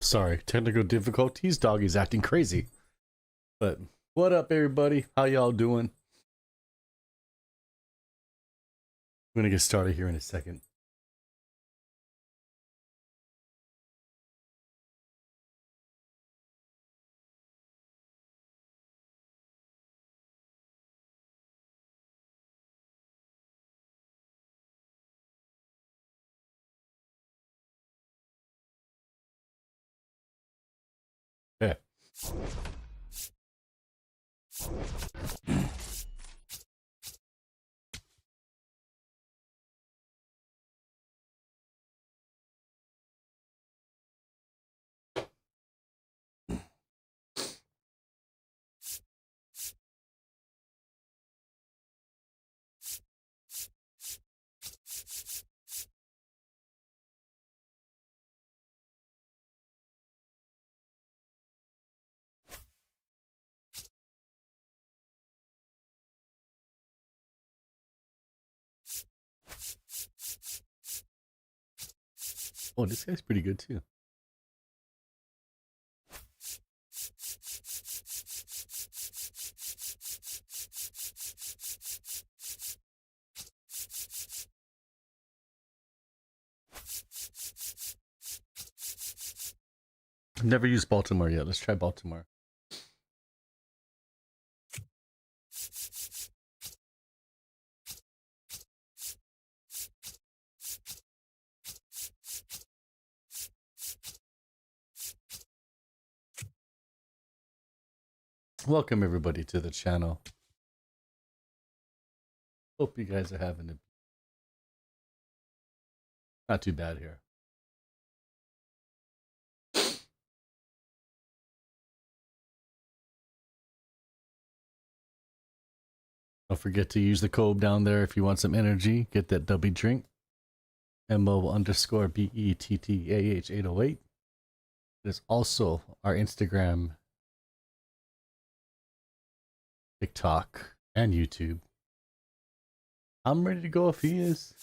Sorry, technical difficulties. Doggy's acting crazy. But what up, everybody? How y'all doing? I'm gonna get started here in a second. Okay. Oh, this guy's pretty good too. I've never used Baltimore yet. Let's try Baltimore. Welcome everybody to the channel. Hope you guys are having it not too bad here. Don't forget to use the code down there if you want some energy. Get that Dubby drink. MO_BETTAH 808. There's also our Instagram, TikTok, and YouTube. I'm ready to go if he is.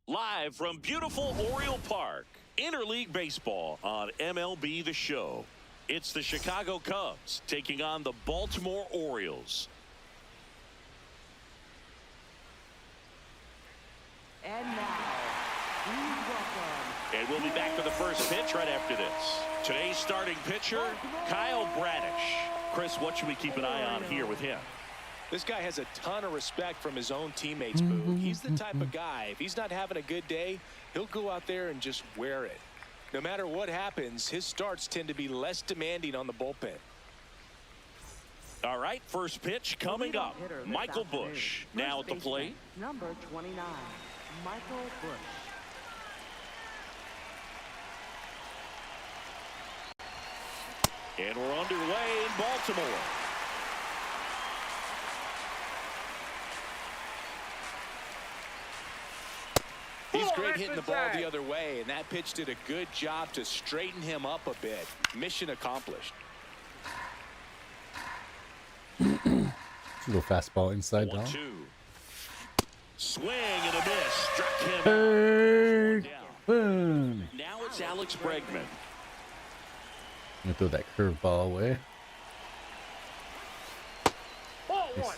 Live from beautiful Oriole Park, Interleague Baseball on MLB The Show. It's the Chicago Cubs taking on the Baltimore Orioles. And now, please welcome. And we'll be back for the first pitch right after this. Today's starting pitcher, Kyle Bradish. Chris, what should we keep an eye on here with him? This guy has a ton of respect from his own teammates, Boo. He's the type of guy, if he's not having a good day, he'll go out there and just wear it. No matter what happens, his starts tend to be less demanding on the bullpen. All right, first pitch coming up. Michael Bush now at the plate. Number 29, Michael Bush. And we're underway in Baltimore. He's great hitting the ball the other way, and that pitch did a good job to straighten him up a bit. Mission accomplished. Little fastball inside down. 1-2. Swing and a miss. Struck him Hey, out. boom. Now it's Alex Bregman. I'm gonna throw that curveball away.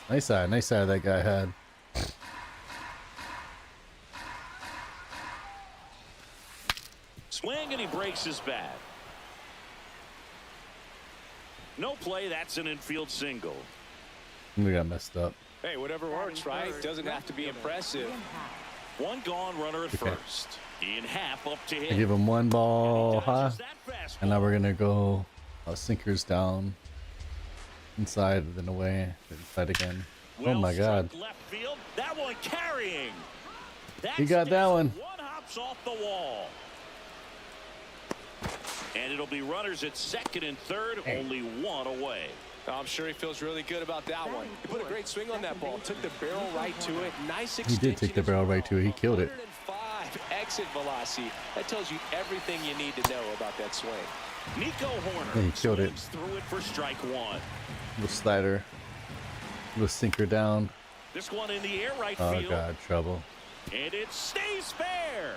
Nice eye that guy had. Swing and he breaks his bat. No play. That's an infield single. We got messed up. Hey, whatever works, right? Doesn't have to be impressive. One gone runner at first. Ian Happ up to hit. I give him one ball, huh? And now we're gonna go sinkers down, inside, then away, then inside again. Oh my God! Left field. That one carrying. He got that one. One hops off the wall. And it'll be runners at second and third, only one away. I'm sure he feels really good about that one. He put a great swing on that ball. Took the barrel right to it. Nice He extension. did take the barrel right to it. He killed it. 105. exit velocity. That tells you everything you need to know about that swing. Nico Horner Yeah, he killed it. swings through it for strike one. Little slider. Little sinker down. This one in the air right Oh field. God, trouble. And it stays fair.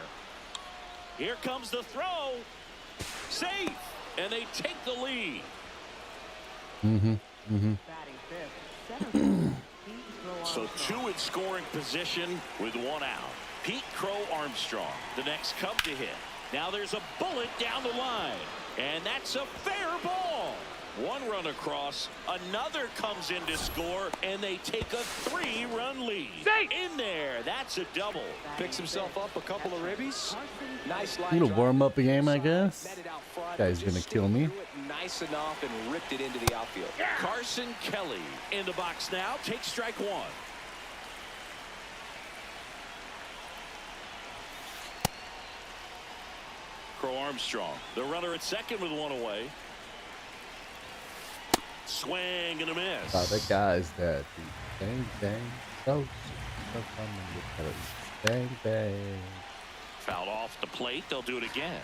Here comes the throw. Safe. And they take the lead. Batting fifth, center field, Pete Crow So Armstrong. two in scoring position with one out. Pete Crow Armstrong, the next Cub to hit. Now there's a bullet down the line. And that's a fair ball. One run across, another comes in to score, and they take a 3-run lead. In there, that's a double. Picks himself up a couple of ribbies. Nice line I'm gonna drive. warm up a game, I guess. Met it out front, Guy's just gonna kill me. threw it nice enough and ripped it into the outfield. Carson Kelly in the box now, takes strike one. Crow Armstrong, the runner at second with one away. Swing and a miss. Wow, that guy's dead. Bang bang. So coming with colors. Bang bang. Fouled off the plate. They'll do it again.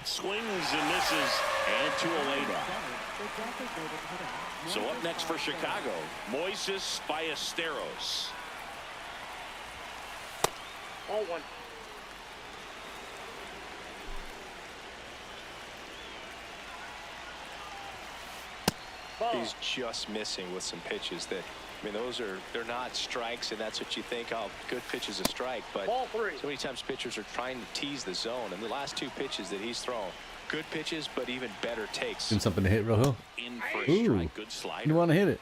Swings and misses, and 2 away now. The designated hitter. So up next for Chicago, Moises Ballesteros. Ball one. Ball. He's just missing with some pitches that, I mean, they're not strikes, and that's what you think, oh, good pitch is a strike. But Ball three. so many times pitchers are trying to tease the zone, and the last 2 pitches that he's thrown, good pitches, but even better takes. Doing something to hit, Rojo. In for a Ooh. strike. Good You slider. want to hit it?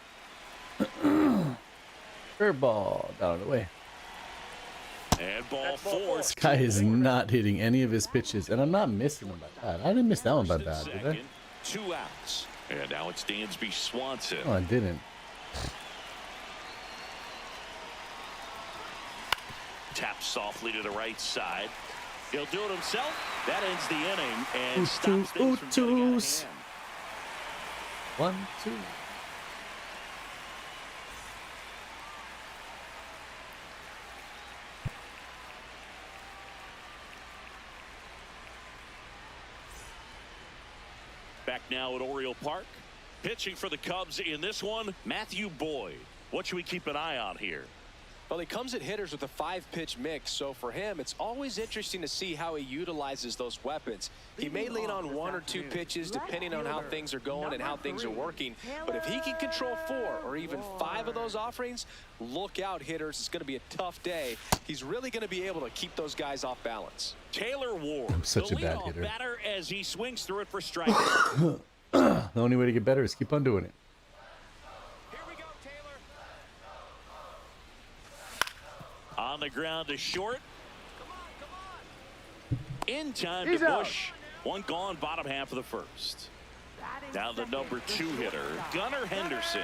Curveball down the way. And ball That's ball 4. four. This guy is not hitting any of his pitches, and I'm not missing him by bad. I didn't miss that one by bad, did I? Second, 2 outs. And now it's Dansby Swanson. Oh, I didn't. Taps softly to the right side. He'll do it himself. That ends the inning and Ooh, stops two, things from getting out of twos. hand. 1, 2. Back now at Oriole Park. Pitching for the Cubs in this one, Matthew Boyd. What should we keep an eye on here? Well, he comes at hitters with a 5-pitch mix, so for him, it's always interesting to see how he utilizes those weapons. He may lean on 1 or 2 pitches depending on how things are going and how things are working, but if he can control 4 or even 5 of those offerings, look out, hitters. It's going to be a tough day. He's really going to be able to keep those guys off balance. Taylor Ward, I'm such the a bad leadoff hitter. batter as he swings through it for strike. The only way to get better is keep on doing it. Here we go, Taylor. On the ground to short. In time He's to out. Bush. One gone, bottom half of the first. Batting Now the second, number 2 hitter, shortstop, Gunnar Henderson.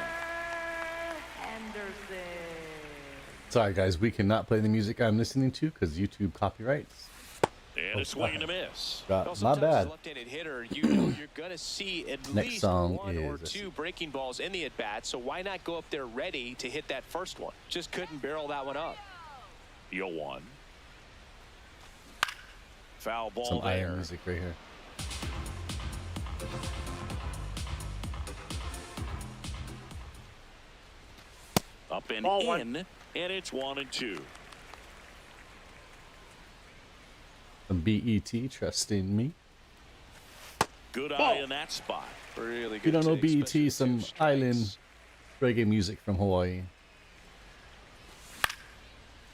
Henderson. Sorry, guys, we cannot play the music I'm listening to because YouTube copyrights. And a swing and a miss. Well, My sometimes bad. as a left-handed hitter, you know you're going to see at Next least song 1 or is, let's 2 breaking balls in the at-bat, so why not go up there ready to hit that first one? Just couldn't barrel that one up. 0-1. Foul ball Some there. iron music right here. Up and Ball in, one. and it's 1 and 2. Some BET, trust in me. Good Ball. eye in that spot. Really good. If you don't know take, especially BET, with some 2 strikes. island reggae music from Hawaii.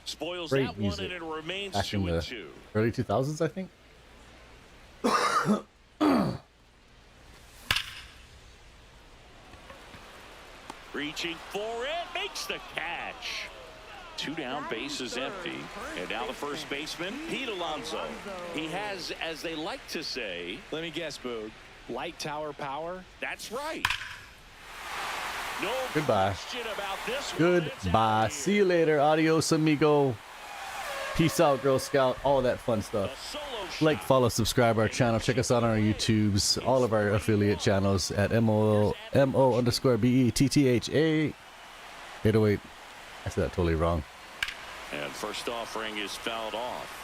Spoils Great that music. one, and it remains Back in 2 and the 2. early 2000s, I think. Reaching for it, makes the catch. 2 down, bases empty. And now the first baseman, Pete Alonso. He has, as they like to say, Let me guess, Boog. Light tower power. that's right. No Goodbye. question about this one. It's Goodbye. out See you later. Adios, amigo. Peace out, Girl Scout. All that fun A stuff. solo Like, shot. follow, subscribe our channel. Check us out on our YouTubes. All of our affiliate channels at MO_BETTHA 808. I said that totally wrong. And first offering is fouled off.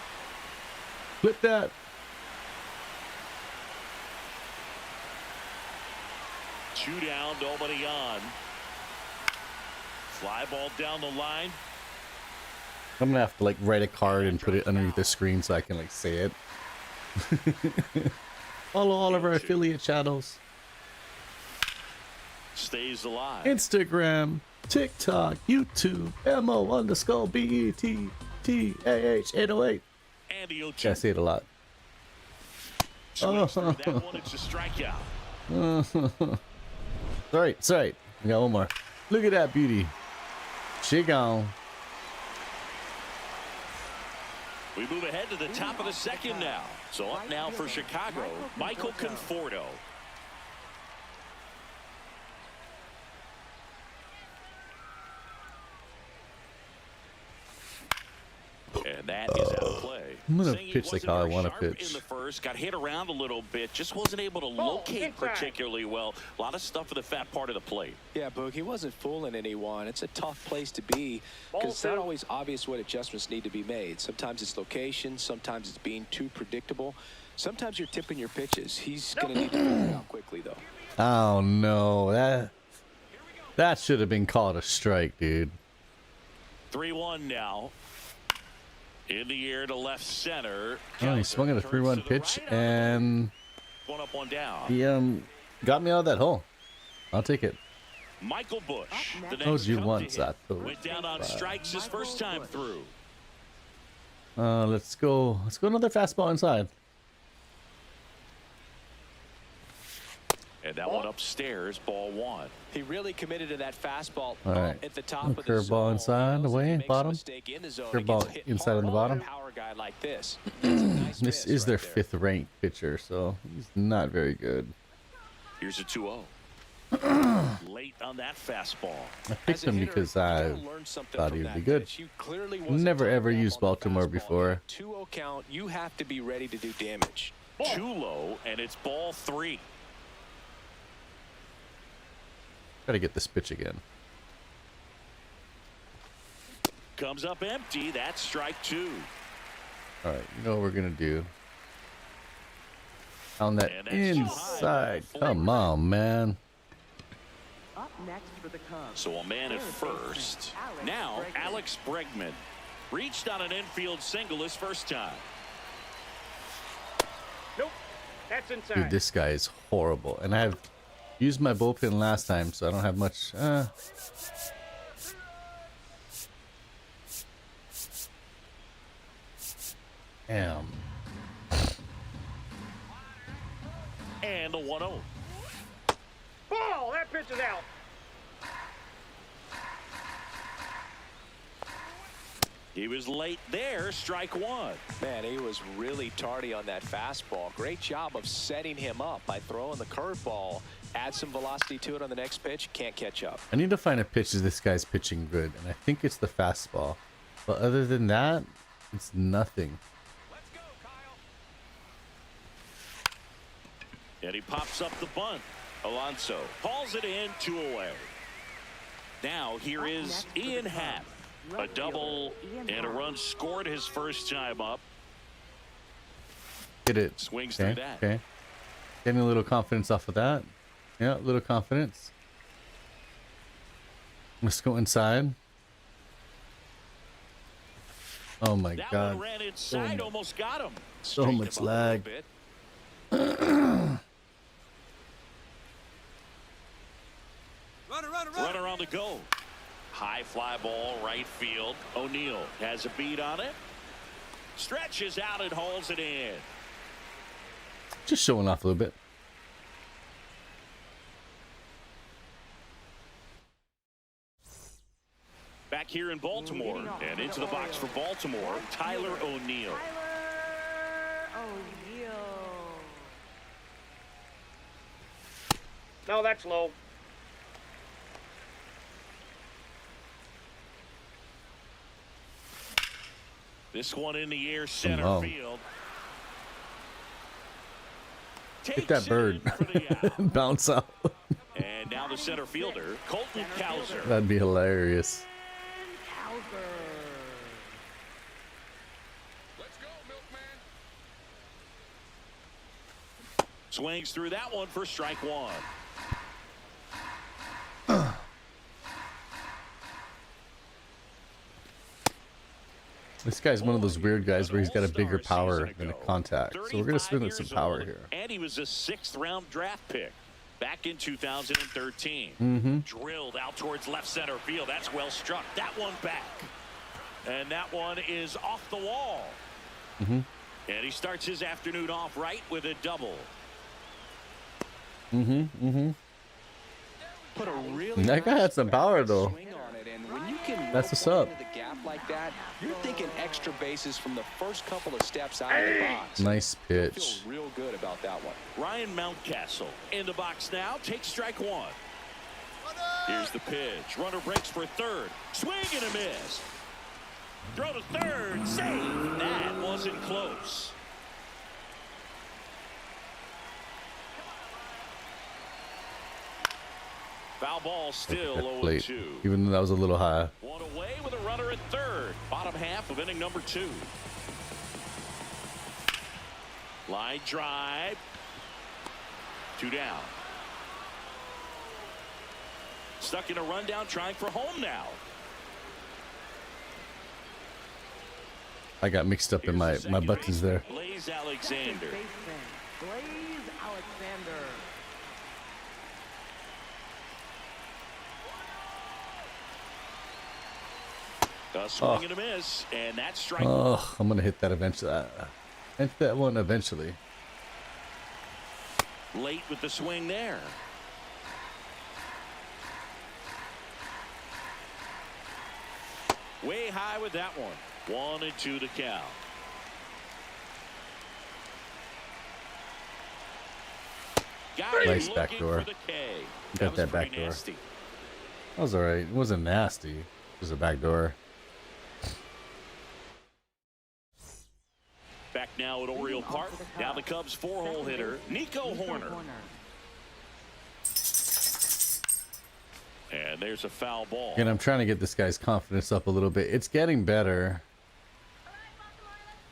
Flip that. Two down, nobody on. Fly ball down the line. I'm gonna have to like write a card and put it underneath the screen so I can like say it. Follow all of our affiliate channels. Stays alive. Instagram, TikTok, YouTube, MO_BETTAH808. And the 0-2. Yeah, I say it a lot. Swings through that one. It's a strikeout. Sorry. We got one more. Look at that beauty. She gone. We move ahead to the top of the second now. So up now for Chicago, Michael Conforto. And that is out of play. I'm gonna Saying he pitch like wasn't how I very want to sharp pitch. in the first, got hit around a little bit, just wasn't able to locate inside. particularly well. A lot of stuff for the fat part of the plate. Yeah, Boog, he wasn't fooling anyone. It's a tough place to be because it's not always obvious what adjustments need to be made. Sometimes it's location, sometimes it's being too predictable. Sometimes you're tipping your pitches. He's going to need to figure it out quickly, though. Oh no, that should have been called a strike, dude. 3-1 now. In the air to left center. Oh, he swung at a 3-1 pitch and One up, one down. he got me out of that hole. I'll take it. Michael Bush. The Told next you come to once, hit. I told Went down on you. strikes his first time through. Let's go another fastball inside. And that one upstairs, ball one. He really committed to that fastball All right. at the top of the Curveball zone. inside, He knows if away, he makes a bottom. mistake in the zone, he Curveball gets hit inside on the hard. bottom. Power guy like this. That's a nice This miss is their right there. 5th ranked pitcher, so he's not very good. Here's a 2-0. Late on that fastball. I picked As a him hitter, because you I gotta learn something thought from he would that be good. pitch. You clearly wasn't Never throwing ever the ball used on the Baltimore fastball. before. 2-0 count, you have to be ready to do damage. Too low, and it's ball three. gotta get this pitch again. Comes up empty. That's strike two. All right, you know what we're gonna do? On that And that's too inside. high. Come on, man. Up next for the Cubs. So a man at Third baseman, first. Alex Now Bregman. Alex Bregman reached on an infield single his first time. Nope. That's inside. Dude, this guy is horrible. And I have used my bullpen last time, so I don't have much. Damn. And a 1-0. Ball. That pitch is out. He was late there. Strike one. Man, he was really tardy on that fastball. Great job of setting him up by throwing the curveball. Add some velocity to it on the next pitch. Can't catch up. I need to find a pitch that this guy's pitching good, and I think it's the fastball. But other than that, it's nothing. And he pops up the bunt. Alonso hauls it in, 2 away. Now here Up is next for the Ian Cubs, Happ. A right double fielder, Ian and a Happ. run scored his first time up. Hit it. Swings through Okay, that. okay. Getting a little confidence off of that. Yeah, a little confidence. Let's go inside. Oh my That god. one ran inside, much- almost got him. So Straightened much him up a little lag. bit. Runner on the go. High fly ball, right field. O'Neal has a beat on it. Stretches out and hauls it in. Just showing off a little bit. Back here in Baltimore and into the box for Baltimore, Tyler O'Neal. Tyler O'Neal. No, that's low. This one in the air, center on. field. Hit Takes that it bird. in for the out. Bounce out. And now the center fielder, Colton Cowser. That'd be hilarious. Joker. Let's go, Milkman. Swings through that one for strike one. This guy's one of those weird guys where he's got a bigger power than a contact. So we're going to swing with some power here. And he was a 6th round draft pick back in 2013. Drilled out towards left center field. That's well struck. That one back. And that one is off the wall. And he starts his afternoon off right with a double. Put a really That guy had some power though. swing on it, and when you can That's what's roll up. into the gap like that, you're thinking extra bases from the first couple of steps out of the box. Nice Feel pitch. real good about that one. Ryan Mountcastle in the box now. Takes strike one. Here's the pitch. Runner breaks for third. Swing and a miss. Throw to third. Save. That wasn't close. Foul ball still That 0-2. plate, even though that was a little high. One away with a runner at third. Bottom half of inning number 2. Line drive. 2 down. Stuck in a rundown, trying for home now. I got mixed up in my buttons there. Blaze Alexander. Baseman, Blaze Alexander. A swing and a miss, and that's strike one. Oh, I'm gonna hit that eventually. Hit that one eventually. Late with the swing there. Way high with that one. 1-2 to count. Got him Nice looking backdoor. for the K. Got was that pretty backdoor. nasty. That was alright. It wasn't nasty. It was a backdoor. Back now at Oriole Park. Now the Cubs 4-hole hitter, Nico Horner. And there's a foul ball. And I'm trying to get this guy's confidence up a little bit. It's getting better.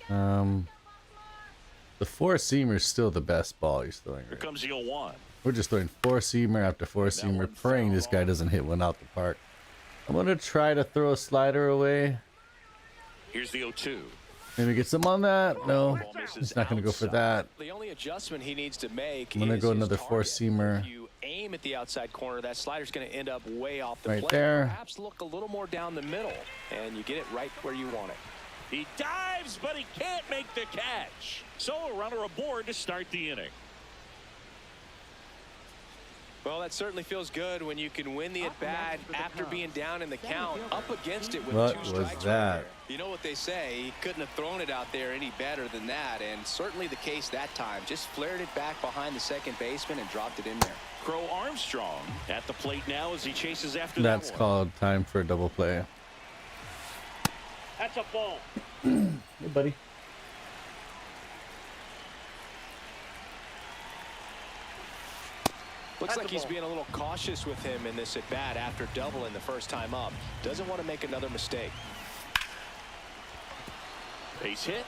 The 4-seamer is still the best ball he's throwing. Here Right? comes the 0-1. We're just throwing 4-seamer after 4-seamer, praying this guy doesn't hit one out the park. I'm gonna try to throw a slider away. Here's the 0-2. Maybe get some on that. No, he's not gonna go for that. The only adjustment he needs to make I'm gonna is go his another target. 4-seamer. If you aim at the outside corner, that slider's going to end up way off the Right plate. there. Perhaps look a little more down the middle, and you get it right where you want it. He dives, but he can't make the catch. So a runner aboard to start the inning. Well, that certainly feels good when you can win the at-bat after being down in the count, up against it with What 2 was strikes right that? there. You know what they say, he couldn't have thrown it out there any better than that, and certainly the case that time. Just flared it back behind the second baseman and dropped it in there. Crow Armstrong at the plate now as he chases after That's that one. called time for a double play. That's a ball. Hey, buddy. Looks That's like the he's ball. being a little cautious with him in this at-bat after doubling the first time up. Doesn't want to make another mistake. Base hit.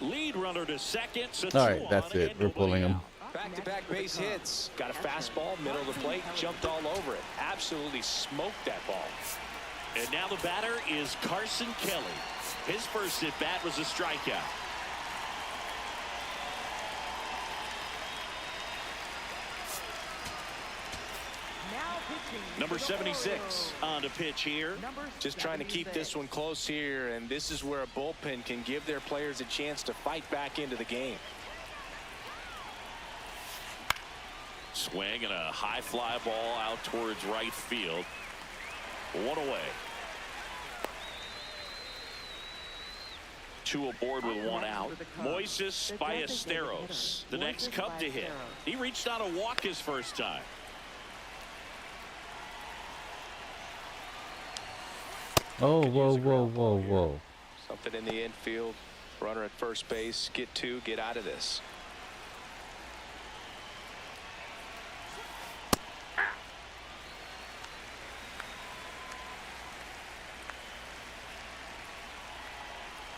Lead runner to second. So All right, 2 that's on it. and We're nobody pulling him. out. Back-to-back base hits. Got a fastball, middle of the plate, jumped all over it. Absolutely smoked that ball. And now the batter is Carson Kelly. His first at bat was a strikeout. Now pitching. Number for the 76 on to pitch here. Orioles. Number Just trying to keep this 76. one close here, and this is where a bullpen can give their players a chance to fight back into the game. Swing and a high fly ball out towards right field. 1 away. 2 aboard with 1 out. Moises Ballesteros, the next Cub to hit. He reached out a walk his first time. Oh, whoa, whoa, whoa, whoa. Something in the infield. Runner at first base. Get 2, get out of this.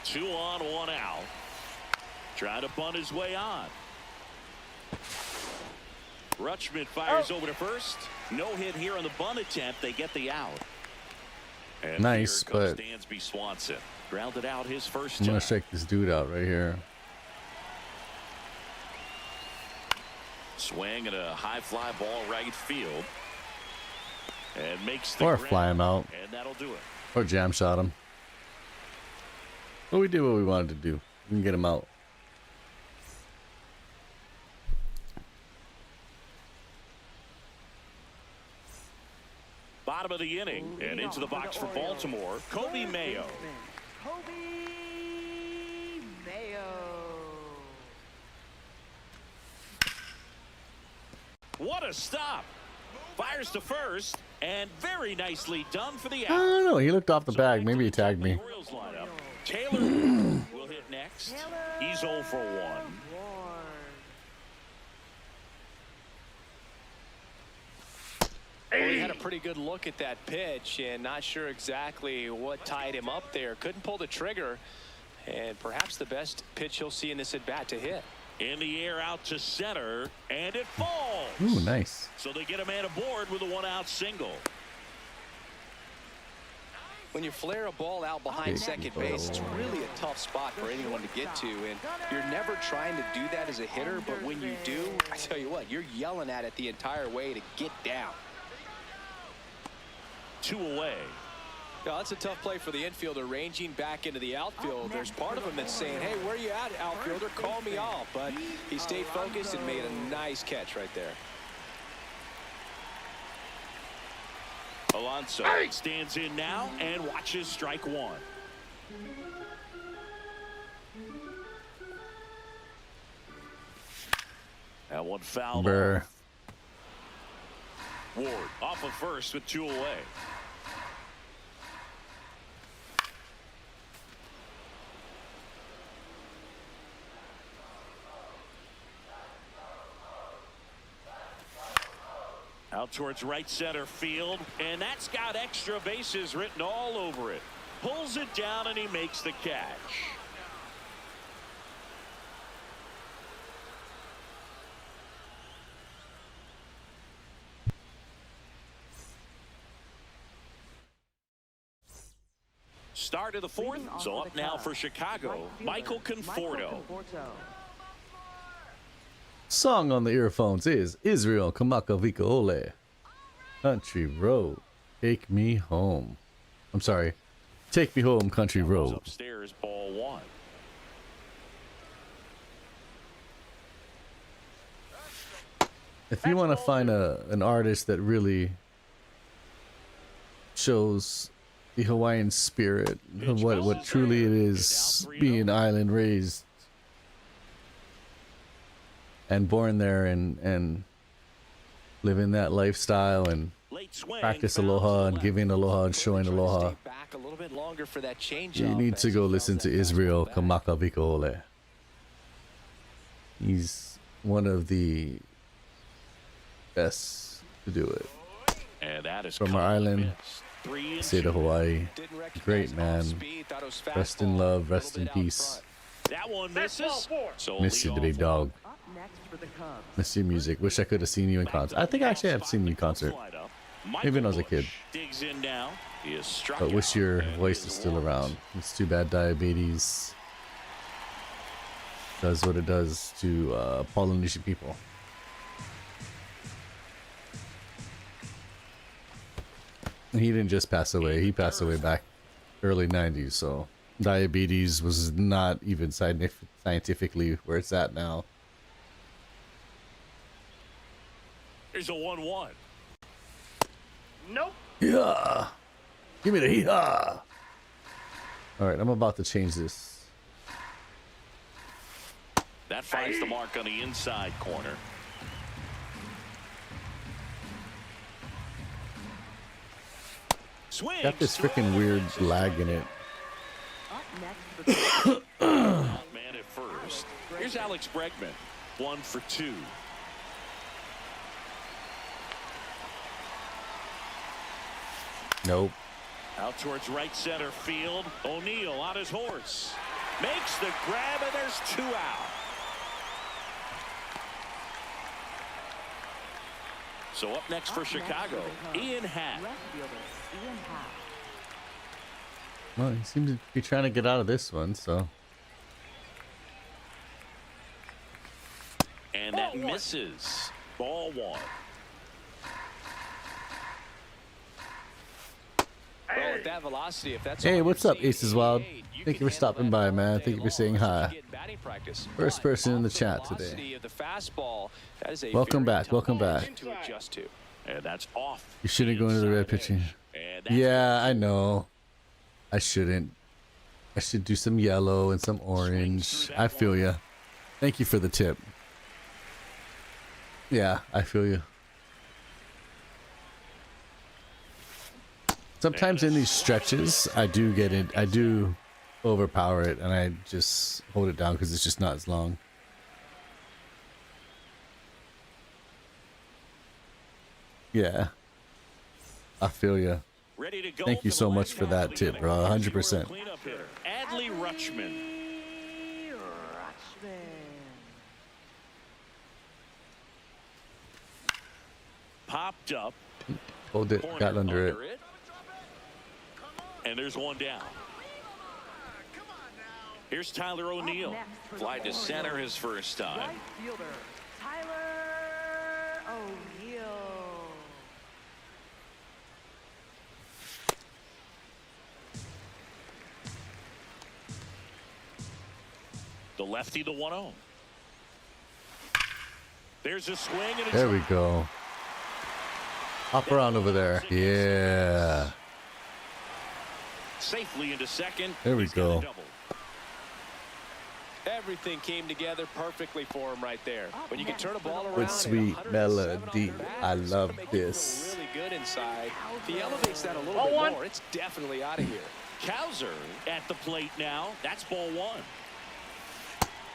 2 on, 1 out. Trying to bunt his way on. Rutschman fires over to first. No hit here on the bunt attempt. They get the out. And nice, here comes but Dansby Swanson. Grounded out his first I'm time. gonna check this dude out right here. Swing and a high fly ball right field. And makes the Or grab, fly him out. And that'll do it. Or jam shot him. But we did what we wanted to do. We can get him out. Bottom of the inning and into the box for Baltimore, Kobe Mayo. Kobe Mayo. What a stop. Fires to first and very nicely done for the I out. don't know. He looked off the bag. Maybe he tagged me. Orioles lineup. Taylor will hit next. He's 0 for 1. Well, he had a pretty good look at that pitch and not sure exactly what tied him up there. Couldn't pull the trigger, and perhaps the best pitch he'll see in this at bat to hit. In the air out to center, and it falls. Ooh, nice. So they get a man aboard with a 1-out single. When you flare a ball out behind second base, it's really a tough spot for anyone to get to, and you're never trying to do that as a hitter, but when you do, I tell you what, you're yelling at it the entire way to get down. 2 away. Now, that's a tough play for the infielder, ranging back into the outfield. There's part of him that's saying, hey, where you at, outfielder? Call me off. But he stayed focused and made a nice catch right there. Alonso stands in now and watches strike 1. That one fouled. Brr. Ward off of first with 2 away. Out towards right center field, and that's got extra bases written all over it. Pulls it down and he makes the catch. Start of the 4th, so up now for Chicago, Michael Conforto. Song on the earphones is Israel Kamakavika Ole. Country Road. Take me home. I'm sorry. Take me home, Country Road. Upstairs, ball 1. If you want to find an artist that really shows the Hawaiian spirit of what truly it is being island raised and born there and living that lifestyle and practice aloha and giving aloha and showing aloha, you need to go listen to Israel Kamakavika Ole. He's one of the best to do it. And that is from our island, state of Hawaii. Great man. Rest in love, rest in peace. That one misses. So Miss you, the big dog. Miss your music. Wish I could have seen you in concert. I think I actually have seen you in concert. Maybe when I was a kid. But wish your voice is still around. It's too bad diabetes does what it does to Polynesian people. He didn't just pass away. He passed away back early 90s. So diabetes was not even scientifically where it's at now. Here's a 1-1. Nope. Yeah. Give me the hee-haw. All right, I'm about to change this. That finds the mark on the inside corner. Swing. Got this freaking weird lag in it. Man at first. Here's Alex Bregman. 1 for 2. Nope. Out towards right center field. O'Neill on his horse. Makes the grab, and there's 2 out. So up next for Chicago, Ian Happ. Left fielder, Ian Happ. Well, he seems to be trying to get out of this one, so. And that misses. Ball 1. Well, at that velocity, if that's Hey, all what's you're up, seeing, Aces Wild? you Thank can you for stopping handle by, that man. all Thank you day for saying long. hi. Just get in batting practice. First But person in the off chat velocity today. of the fastball, that is a Welcome very back, tough welcome position back. to adjust to. And that's off. You shouldn't go into the red pitching. And that's Yeah, I know. I shouldn't. I should do some yellow and some orange. I feel ya. Thank you for the tip. Yeah, I feel you. Sometimes in these stretches, I do get it. I do overpower it, and I just hold it down because it's just not as long. Yeah, I feel you. ready to go. Thank you so much for that tip, bro. 100%. Cleanup hitter, Adley Rutschman. Rutschman. Popped up. Hold it. Corner Got under it. And there's 1 down. Here's Tyler O'Neill. next for the Fly to Orioles. center his first time. Right fielder, Tyler O'Neill. The lefty, the 1-0. There's a swing and a There we drive. go. Hop around over there. Yeah. Safely into second. There we He's got a go. double. Everything came together perfectly for him right there. When you can turn a ball around With at sweet 107 melody. on the bat, I it's love gonna make you feel this. really good inside. If he elevates that a little bit more, it's definitely out of here. Kowser at the plate now. That's ball 1.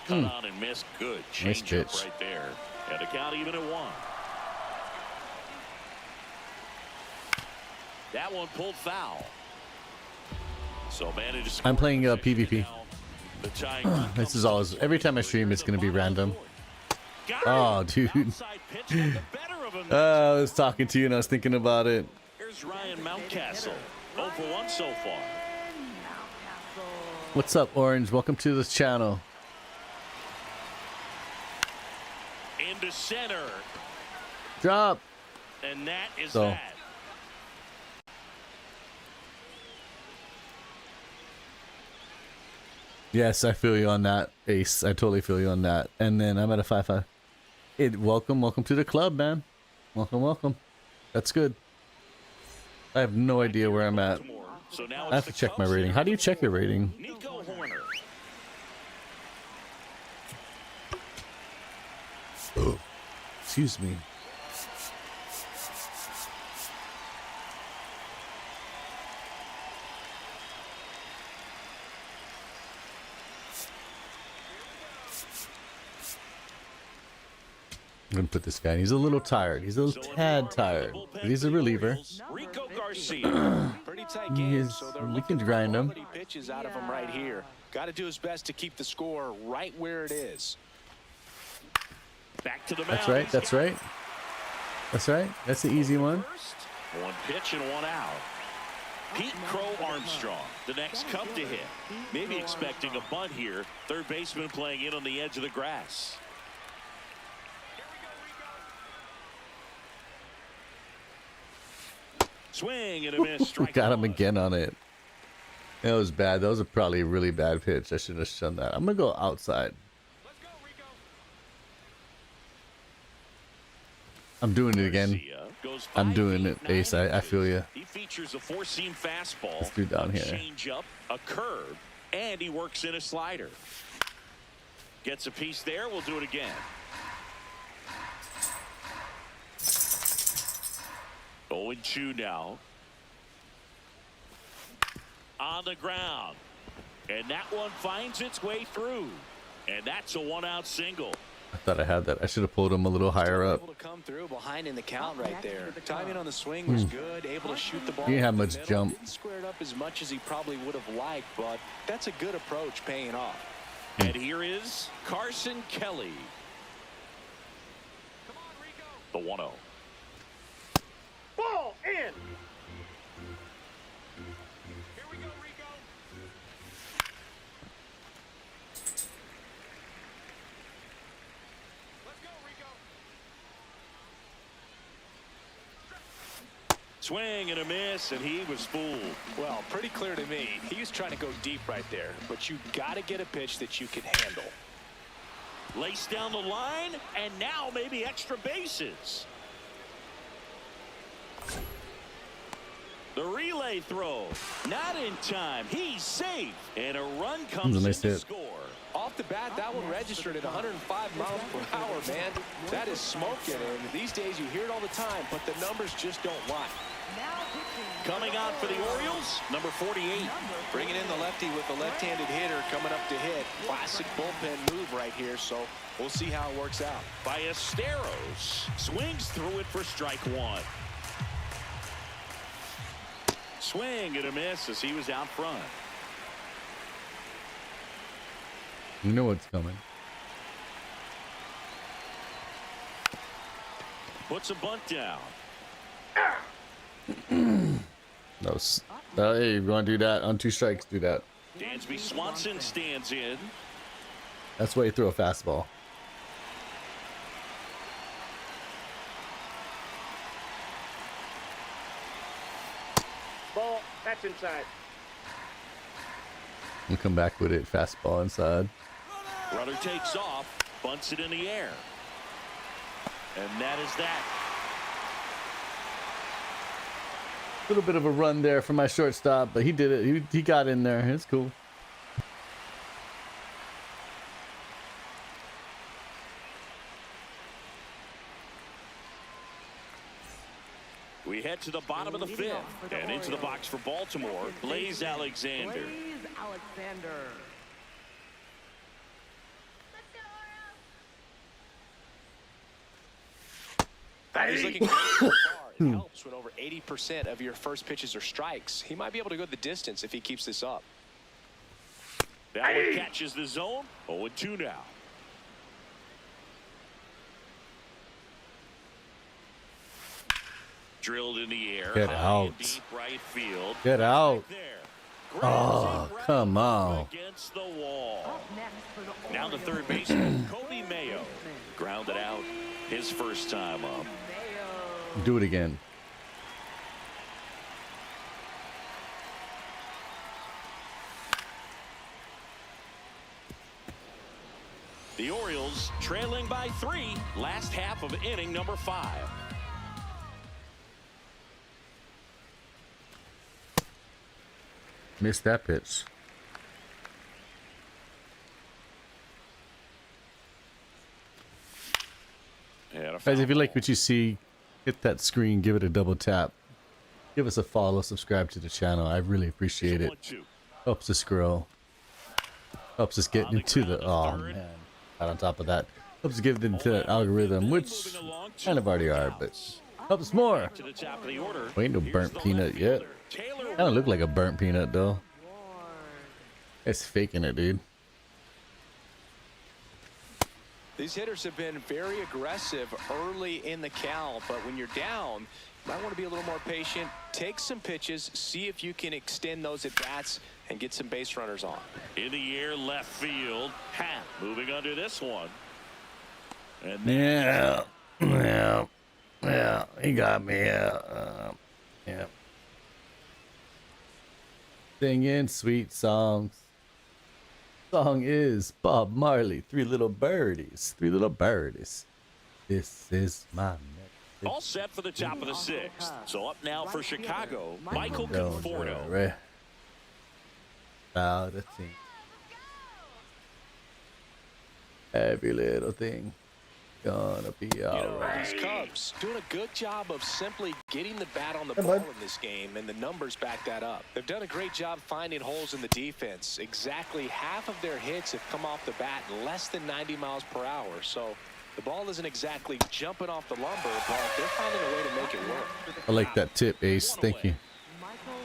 Cut on and missed. Good Nice change up pitch. right there. And the count even at 1. That one pulled foul. So managed to score I'm playing position, PvP. and now the tying run This comes is always every time I stream. It's gonna be random. Oh, dude. Outside pitch got the better of him. I was talking to you and I was thinking about it. Here's Ryan Mountcastle. 0 for 1 so far. What's up, Orange? Welcome to this channel. Into center. Drop. And that is So. that. Yes, I feel you on that, Ace. I totally feel you on that. And then I'm at a 5-5. Welcome to the club, man. Welcome. That's good. I have no idea where I'm at. So now I have to check my rating. How do you check your rating? Nico Horner. Excuse me. I'm gonna put this guy in. He's a little tired. He's a little tad tired. But he's a reliever. Rico Garcia. Pretty tight He game, is- so they're we looking can for grind him. quality pitches out of him right here. Got to do his best to keep the score right where it is. Back to the mound. That's right. That's right. That's right. That's the easy one. First, 1 pitch and 1 out. Pete Crow Armstrong, the next come to hit. Maybe expecting a bunt here. Third baseman playing in on the edge of the grass. Swing and a miss. Strike Got him one. again on it. That was bad. That was probably a really bad pitch. I should have done that. I'm gonna go outside. Let's go, Rico. I'm doing it again. Garcia goes I'm 5 doing feet, it, Ace. 9 I feel you. He features a 4-seam fastball, Let's do down a here. change-up, a curve, and he works in a slider. Gets a piece there. We'll do it again. 0-2 now. On the ground. And that one finds its way through. And that's a 1-out single. I thought I had that. I should have pulled him a little higher up. Able to come through behind in the count right there. Timing on the swing was good. Able to shoot the ball. He didn't have up the much middle. jump. Didn't square it up as much as he probably would have liked, but that's a good approach, paying off. And here is Carson Kelly. The 1-0. Ball in. Here we go, Rico. Let's go, Rico. Swing and a miss, and he was fooled. Well, pretty clear to me. He was trying to go deep right there, but you got to get a pitch that you can handle. Lace down the line, and now maybe extra bases. The relay throw, not in time. He's safe, and a run comes in to score. Off the bat, that one registered at 105 miles per hour, man. That is smoking, and these days you hear it all the time, but the numbers just don't lie. Coming out for the Orioles, number 48. Bringing in the lefty with the left-handed hitter coming up to hit. Classic bullpen move right here, so we'll see how it works out. Ballesteros swings through it for strike one. Swing and a miss as he was out front. You know what's coming. Puts a bunt down. That was, hey, you want to do that on 2 strikes? Do that. Dansby Swanson stands in. That's why you throw a fastball. Ball. That's inside. We'll come back with it. Fastball inside. Runner takes off, bunts it in the air. And that is that. A little bit of a run there for my shortstop, but he did it. He got in there. It's cool. We head to the bottom of the 5th and into the box for Baltimore, Blaze Alexander. Blaze Alexander. He's looking great so far. It helps when over 80% of your first pitches are strikes. He might be able to go the distance if he keeps this up. That one catches the zone. 0-2 now. Drilled in the air. Get high out. and deep right field. Get out. Right there. Oh, Grabs it right come on. against the wall. Up next for the Now the Orioles. third baseman, Kobe Mayo. Grounded out his first time up. Mayo. Do it again. The Orioles trailing by 3, last half of inning number 5. Missed that pitch. Guys, if you like what you see, hit that screen, give it a double tap. Give us a follow, subscribe to the channel. I really appreciate it. Helps us grow. Helps us get into the, oh man, not on top of that. Helps us get into that algorithm, which kind of already are, but helps more. We ain't no burnt peanut yet. Kind of look like a burnt peanut though. It's faking it, dude. These hitters have been very aggressive early in the count, but when you're down, you might want to be a little more patient. Take some pitches, see if you can extend those at bats and get some base runners on. In the air, left field. Hat moving under this one. And Yeah, he got me. Yeah. Singing sweet songs. Song is Bob Marley, Three Little Birdies. Three Little Birdies. This is my message. all set for the top of the 6th. So up now for Chicago, Michael Don't Conforto. worry about a thing. Every little thing. Gonna be all right. These Cubs doing a good job of simply getting the bat on the ball in this game, and the numbers back that up. They've done a great job finding holes in the defense. Exactly half of their hits have come off the bat less than 90 miles per hour. So the ball isn't exactly jumping off the lumber, but they're finding a way to make it work. I like that tip, Ace. Thank you.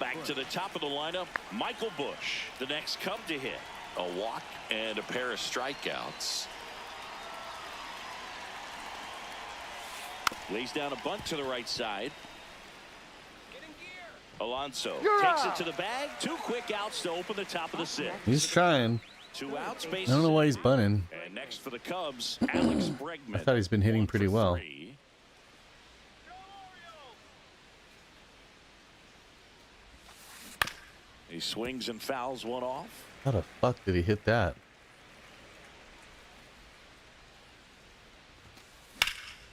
Back to the top of the lineup, Michael Bush, the next Cub to hit. A walk and a pair of strikeouts. Lays down a bunt to the right side. Alonso takes it to the bag. 2 quick outs to open the top of the 6th. He's trying. 2 outs, base. I don't know why he's bunting. And next for the Cubs, Alex Bregman. I thought he's been hitting 1 pretty for well. 3. He swings and fouls one off. How the fuck did he hit that?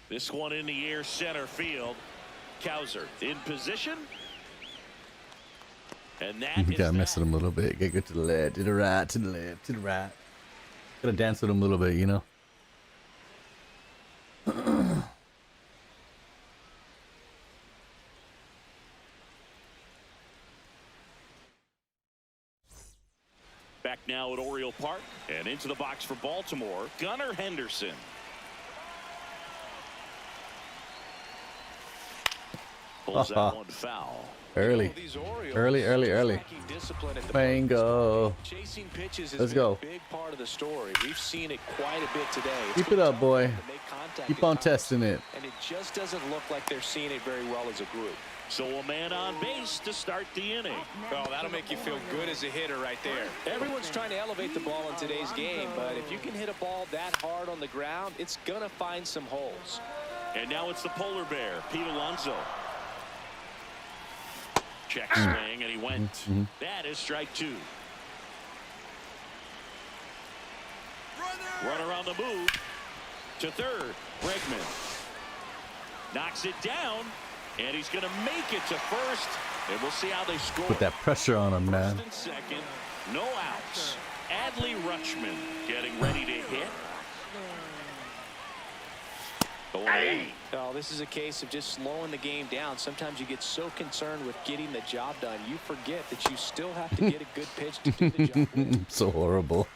This one in the air, center field. Kowser in position. And that You is gotta mess that. with him a little bit. Gotta go to the left, to the right, to the left, to the right. Gotta dance with him a little bit, you know? Back now at Oriole Park and into the box for Baltimore, Gunnar Henderson. Pulls that one foul. Early. These Orioles Early. lacking discipline at the Bingo. chasing pitches has Let's been go. a big part of the story. We've seen it quite a bit today. It's Keep been it up, tough boy. to make contact Keep at on times, testing it. and it just doesn't look like they're seeing it very well as a group. So a man on base to start the inning. Well, that'll make you feel good as a hitter right there. Everyone's trying to elevate the ball in today's game, but if you can hit a ball that hard on the ground, it's gonna find some holes. And now it's the polar bear, Pete Alonso. Check swing, and he went. That is strike 2. Runner on the move to third. Bregman knocks it down, and he's going to make it to first. And we'll see how they score. Put that pressure on him, man. First and second, no outs. Adley Rutschman getting ready to hit. Well, this is a case of just slowing the game down. Sometimes you get so concerned with getting the job done, you forget that you still have to get a good pitch to do the job. So horrible.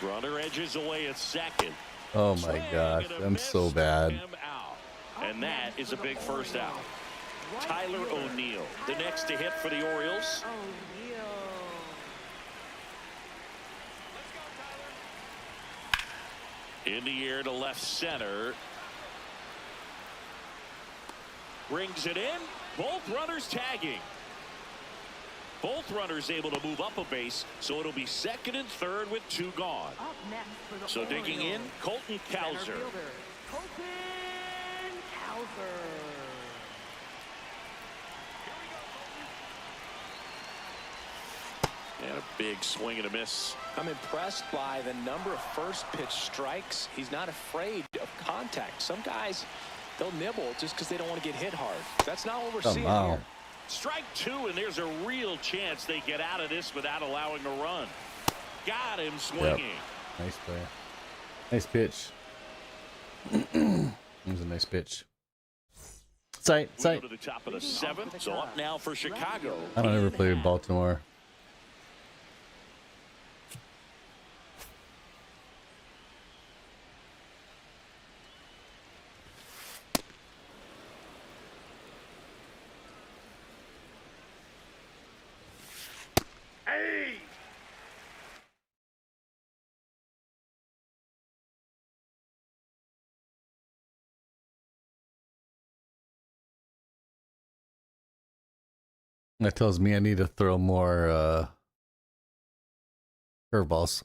Runner edges away at second. Oh my gosh, I'm so bad. Him out. And that is a big first out. Tyler O'Neill, the next to hit for the Orioles. In the air to left center. Brings it in. Both runners tagging. Both runners able to move up a base, so it'll be second and third with 2 gone. So digging in, Colton Kowser. And a big swing and a miss. I'm impressed by the number of first pitch strikes. He's not afraid of contact. Some guys, they'll nibble just because they don't want to get hit hard. That's not what we're seeing here. Strike 2, and there's a real chance they get out of this without allowing a run. Got him swinging. Yep. Nice play. Nice pitch. It was a nice pitch. Sight. We go to the top of the 7th, so up now for Chicago. I don't ever play with Baltimore. That tells me I need to throw more curveballs.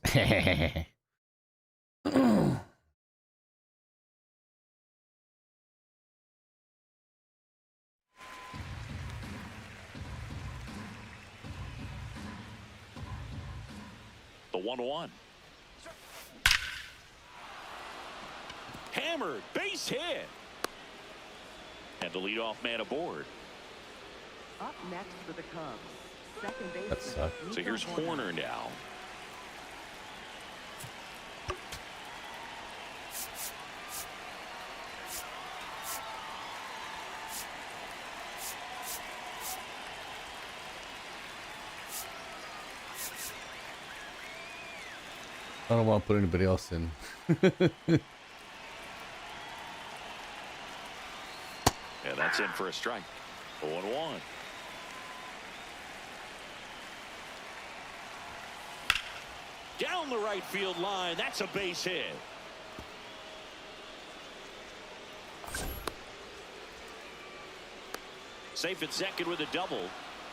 The 1-1. Hammered, base hit. And the leadoff man aboard. Up next for the Cubs, second baseman. That sucked. So here's Horner now. I don't want to put anybody else in. And that's in for a strike. 0-1. Down the right field line. That's a base hit. Safe at second with a double.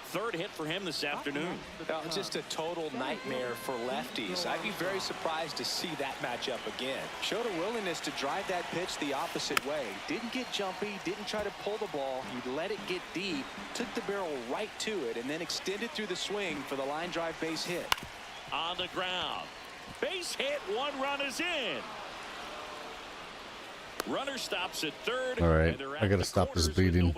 Third hit for him this afternoon. Just a total nightmare for lefties. I'd be very surprised to see that matchup again. Showed a willingness to drive that pitch the opposite way. Didn't get jumpy, didn't try to pull the ball. He let it get deep, took the barrel right to it, and then extended through the swing for the line drive base hit. On the ground. Base hit. One run is in. Runner stops at third. All right, I gotta stop this bleeding.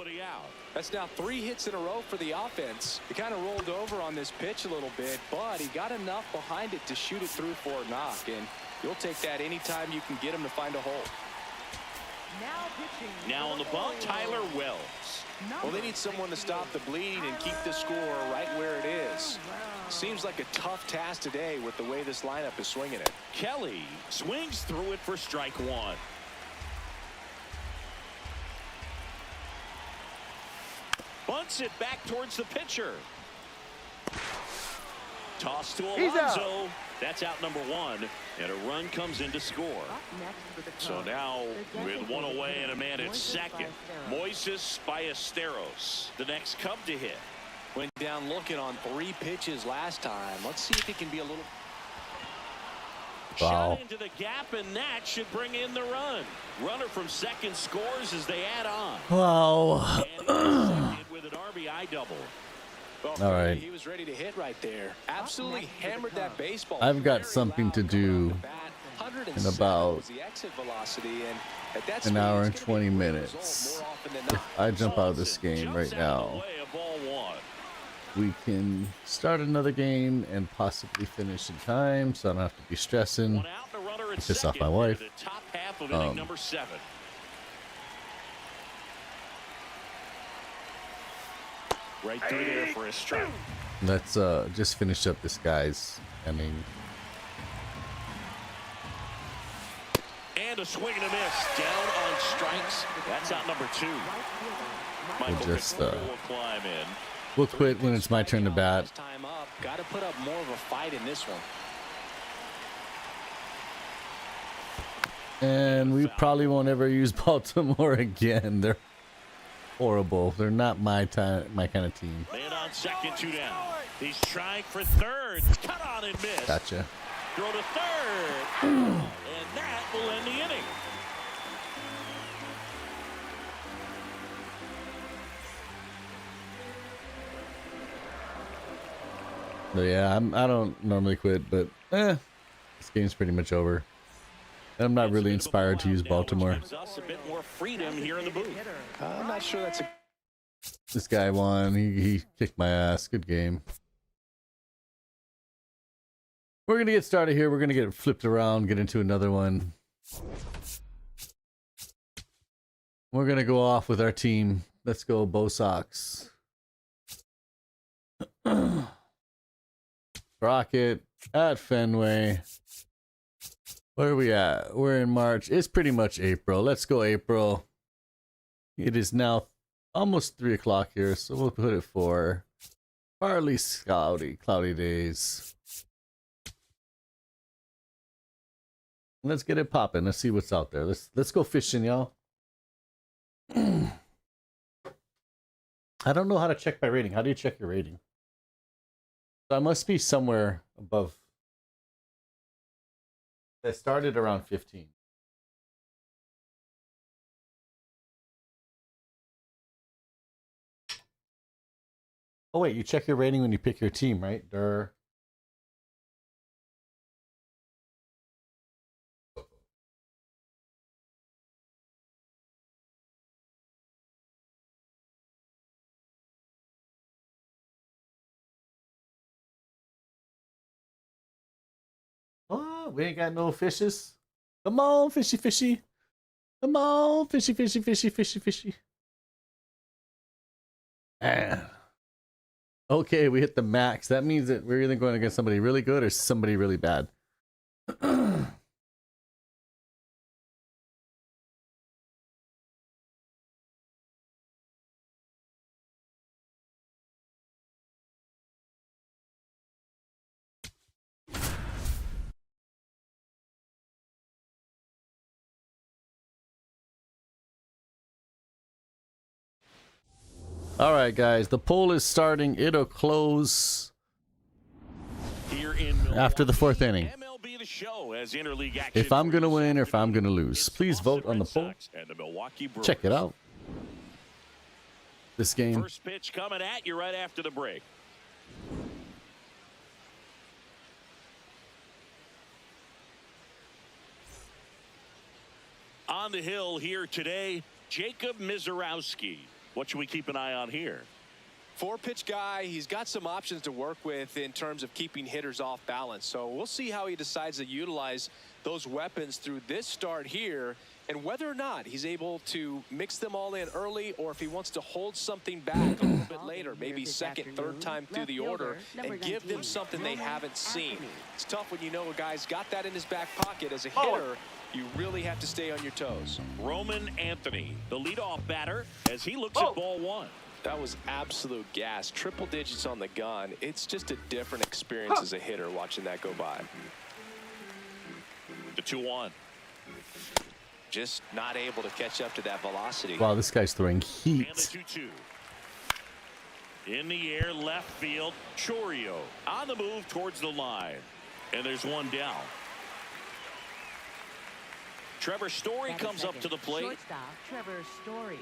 That's now 3 hits in a row for the offense. He kind of rolled over on this pitch a little bit, but he got enough behind it to shoot it through for a knock, and you'll take that anytime you can get him to find a hole. Now on the bump, Tyler Wells. Well, they need someone to stop the bleeding and keep the score right where it is. Seems like a tough task today with the way this lineup is swinging it. Kelly swings through it for strike one. Bunts it back towards the pitcher. Toss to Alonso. That's out number one, and a run comes in to score. So now with one away and a man at second, Moises Ballesteros, the next Cub to hit. Went down looking on 3 pitches last time. Let's see if he can be a little. Wow. Shot into the gap, and that should bring in the run. Runner from second scores as they add on. Wow. And he's with an RBI double. Well, all right. He was ready to hit right there. Absolutely hammered that baseball. I've got something to do in about an hour and 20 minutes. If I jump out of this game right now, we can start another game and possibly finish in time, so I don't have to be stressing. Piss off my wife. Right through there for a strike. Let's just finish up this guy's inning. And a swing and a miss. Down on strikes. That's out number 2. We'll just will climb in. we'll quit when it's my turn to bat. Time up. Got to put up more of a fight in this one. And we probably won't ever use Baltimore again. They're horrible. They're not my kind of team. Man on second, 2 down. He's trying for third. Cut on and miss. Gotcha. Throw to third. And that will end the inning. But yeah, I don't normally quit, but this game's pretty much over. I'm not really inspired to use Baltimore. Gives us a bit more freedom here in the booth. I'm not sure that's a. This guy won. He kicked my ass. Good game. We're going to get started here. We're going to get flipped around, get into another one. We're going to go off with our team. Let's go, Bo Sox. Rocket at Fenway. Where are we at? We're in March. It's pretty much April. Let's go April. It is now almost 3 o'clock here, so we'll put it for partly cloudy days. Let's get it popping. Let's see what's out there. Let's go fishing, y'all. I don't know how to check my rating. How do you check your rating? So I must be somewhere above. I started around 15. Oh wait, you check your rating when you pick your team, right? Durr. Oh, we ain't got no fishes. Come on, fishy, fishy. Come on, fishy, fishy, fishy, fishy, fishy. Man. Okay, we hit the max. That means that we're either going against somebody really good or somebody really bad. All right, guys, the poll is starting. It'll close Here in after the fourth inning. MLB The Show as interleague action If I'm for going to you win or this if I'm going to afternoon. lose, It's please the vote Boston on the Red poll. Sox and the Milwaukee Brewers. Check it out. This game. First pitch coming at you right after the break. On the hill here today, Jacob Mizorowski. What should we keep an eye on here? Four-pitch guy. He's got some options to work with in terms of keeping hitters off balance. So we'll see how he decides to utilize those weapons through this start here, and whether or not he's able to mix them all in early, or if he wants to hold something back a little bit later, maybe second, third time through the order, and give them something they haven't seen. It's tough when you know a guy's got that in his back pocket. As a hitter, you really have to stay on your toes. Roman Anthony, the leadoff batter, as he looks at ball one. That was absolute gas. Triple digits on the gun. It's just a different experience as a hitter watching that go by. The 2-1. Just not able to catch up to that velocity. Wow, this guy's throwing And the heat. 2-2. In the air, left field, Chorio on the move towards the line. And there's one down. Trevor Story comes up to the plate. Shortstop Trevor Story.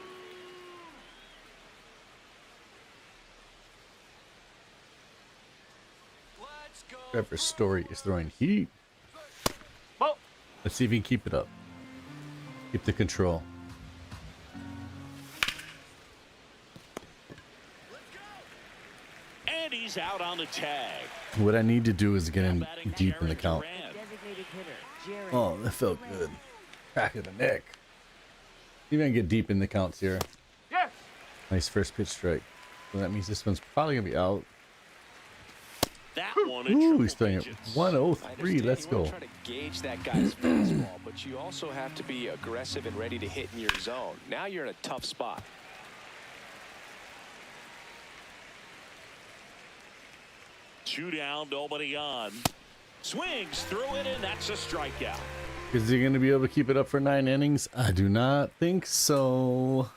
Trevor Story is throwing heat. Let's see if he can keep it up. Keep the control. And he's out on the tag. What I need to do is get in Batting deep in the Aaron count. Durant. Designated hitter Jared. Oh, that felt good. Back of the neck. See if I can get deep in the counts here. Yes. Nice first pitch strike. So that means this one's probably going to be out. That one. Ooh, he's throwing it digits. 103. Let's You go. want to try to gauge that guy's fastball, but you also have to be aggressive and ready to hit in your zone. Now you're in a tough spot. Two down, nobody on. Swings through it, and that's a strikeout. Is he going to be able to keep it up for 9 innings? I do not think so.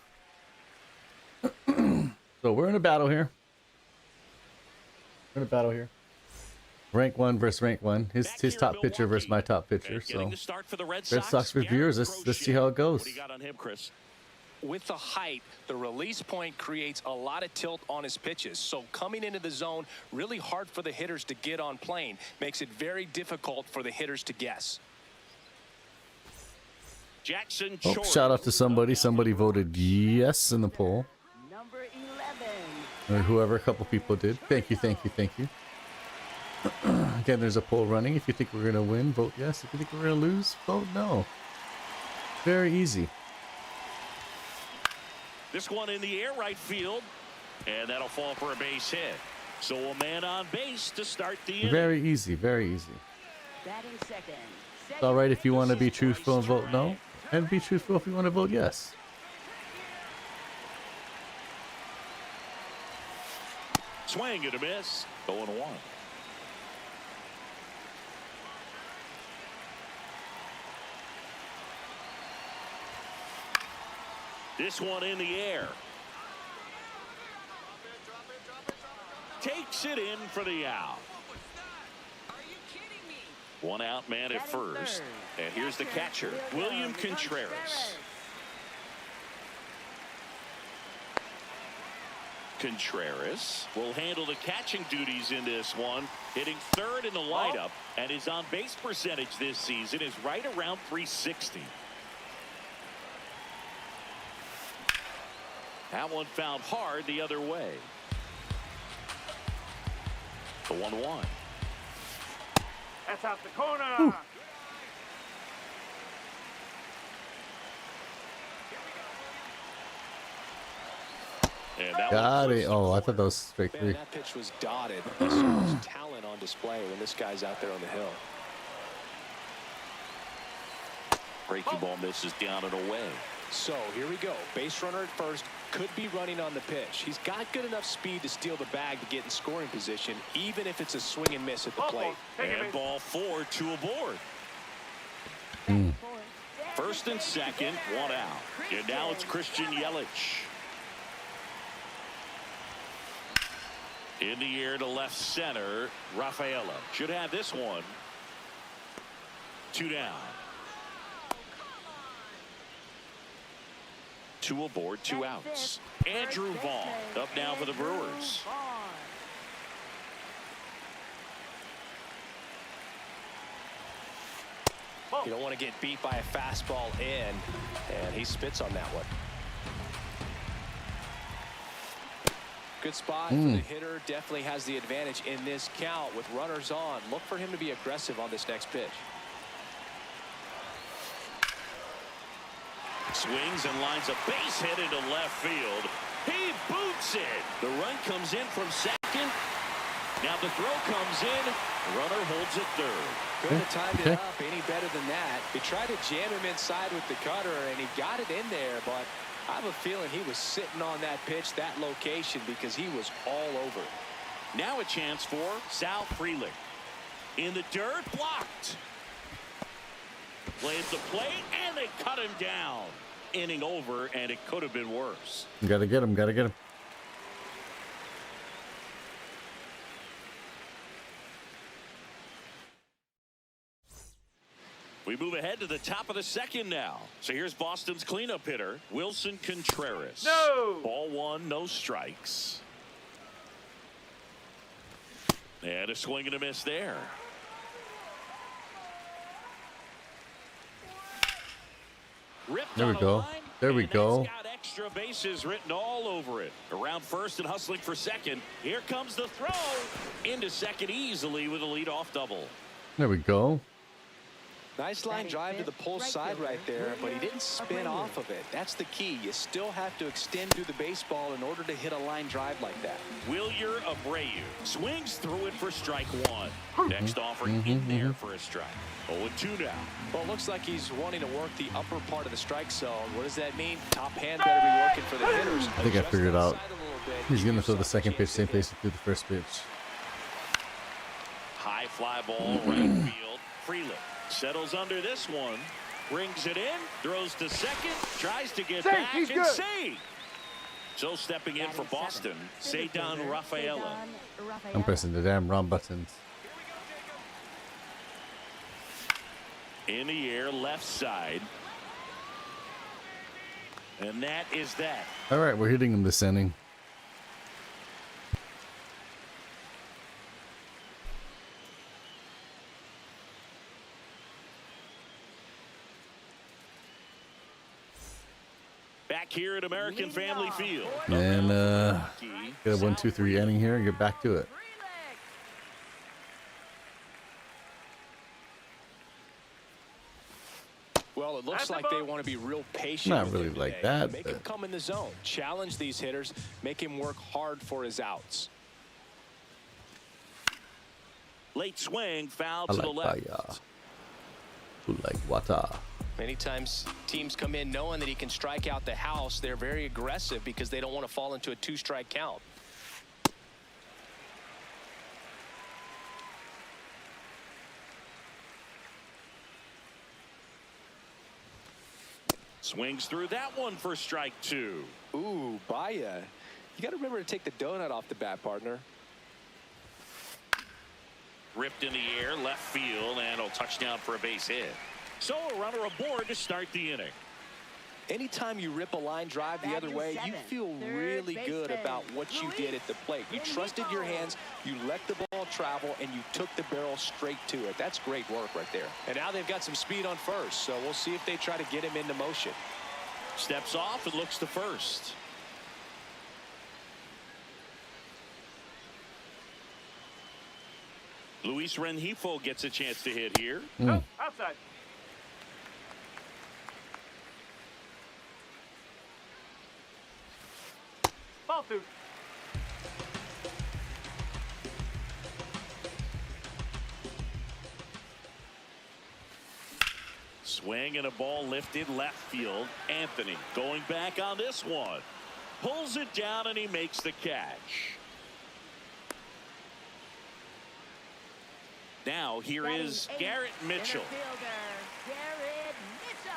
So we're in a battle here. Rank 1 versus rank 1. His Back here top in pitcher versus my Milwaukee. top pitcher. And So getting the start for the Red Red Sox, Sox reviewers, Garrett let's see how it goes. What do you got on him, Chris? With the height, the release point creates a lot of tilt on his pitches. So coming into the zone, really hard for the hitters to get on plane. Makes it very difficult for the hitters to guess. Jackson Oh, Chorio. shout out to somebody. Somebody voted yes in the poll. Number 11. Or whoever, a couple people did. Thank you, thank you, thank you. Again, there's a poll running. If you think we're going to win, vote yes. If you think we're going to lose, vote no. Very easy. This one in the air right field, and that'll fall for a base hit. So a man on base to start the inning. Very easy, very easy. Batting second. It's all right if you want to be truthful and vote no, and be truthful if you want to vote yes. Swing and a miss. 0-1. This one in the air. Takes it in for the out. One out man at first. And here's the catcher, William Contreras. Contreras will handle the catching duties in this one, hitting third in the lineup, and his on-base percentage this season is right around .360. That one found hard the other way. The 1-1. That's out the corner. And that Got one it. Oh, I thought that was straight Man, three. that pitch was dotted. So much talent on display when this guy's out there on the hill. Breaking ball misses down and away. So here we go. Base runner at first, could be running on the pitch. He's got good enough speed to steal the bag to get in scoring position, even if it's a swing and miss at the plate. And ball 4, 2 aboard. First and second, 1 out. And now it's Christian Yelich. In the air to left center, Rafaela should have this one. 2 down. 2 aboard, 2 outs. Andrew Vaughn up now for the Brewers. You don't want to get beat by a fastball in, and he spits on that one. Good spot for the hitter. Definitely has the advantage in this count with runners on. Look for him to be aggressive on this next pitch. Swings and lines a base hit into left field. He boots it. The run comes in from second. Now the throw comes in. Runner holds it third. Couldn't have timed it up any better than that. He tried to jam him inside with the cutter, and he got it in there, but I have a feeling he was sitting on that pitch, that location, because he was all over it. Now a chance for Sal Frelick. In the dirt, blocked. Plays the plate, and they cut him down. Inning over, and it could have been worse. Gotta get him. Gotta get him. We move ahead to the top of the second now. So here's Boston's cleanup hitter, Wilson Contreras. No! Ball 1, no strikes. And a swing and a miss there. Ripped There we on a go. line, There we and go. that's got extra bases written all over it. Around first and hustling for second. Here comes the throw. Into second easily with a leadoff double. There we go. Nice line drive to the pull side right there, but he didn't spin off of it. That's the key. You still have to extend through the baseball in order to hit a line drive like that. Wilyer Abreu swings through it for strike 1. Next offering in there for a strike. 0-2 now. Well, it looks like he's wanting to work the upper part of the strike zone. What does that mean? Top hand better be working for the hitters. I think I figured it out. Adjust that side a little bit. He's Give gonna throw the yourself a second pitch, chance same to place hit. he threw the first pitch. High fly ball, right field. Frelick settles under this one. Brings it in. Throws to second. Tries to get back and save. So stepping in for Boston, Cedar Rafaela. I'm pressing the damn wrong buttons. In the air, left side. And that is that. All right, we're hitting him this inning. Back here at American Family Field. And get a 1-2-3 inning here and get back to it. Well, it looks like they want to be real patient. Not with really him like today. that, Make him but- come in the zone. Challenge these hitters. Make him work hard for his outs. Late swing, foul I to the like left. fire. Who like water? Many times teams come in knowing that he can strike out the house. They're very aggressive because they don't want to fall into a 2-strike count. Swings through that one for strike 2. Ooh, Baya. You got to remember to take the donut off the bat, partner. Ripped in the air, left field, and a touchdown for a base hit. So a runner aboard to start the inning. Anytime you rip a line drive the other way, you feel really good about what you did at the plate. You trusted your hands, you let the ball travel, and you took the barrel straight to it. That's great work right there. And now they've got some speed on first, so we'll see if they try to get him into motion. Steps off and looks to first. Luis Rengifo gets a chance to hit here. No, outside. Ball 2. Swing and a ball lifted left field. Anthony going back on this one. Pulls it down and he makes the catch. Now here is Garrett Mitchell. Garrett Mitchell.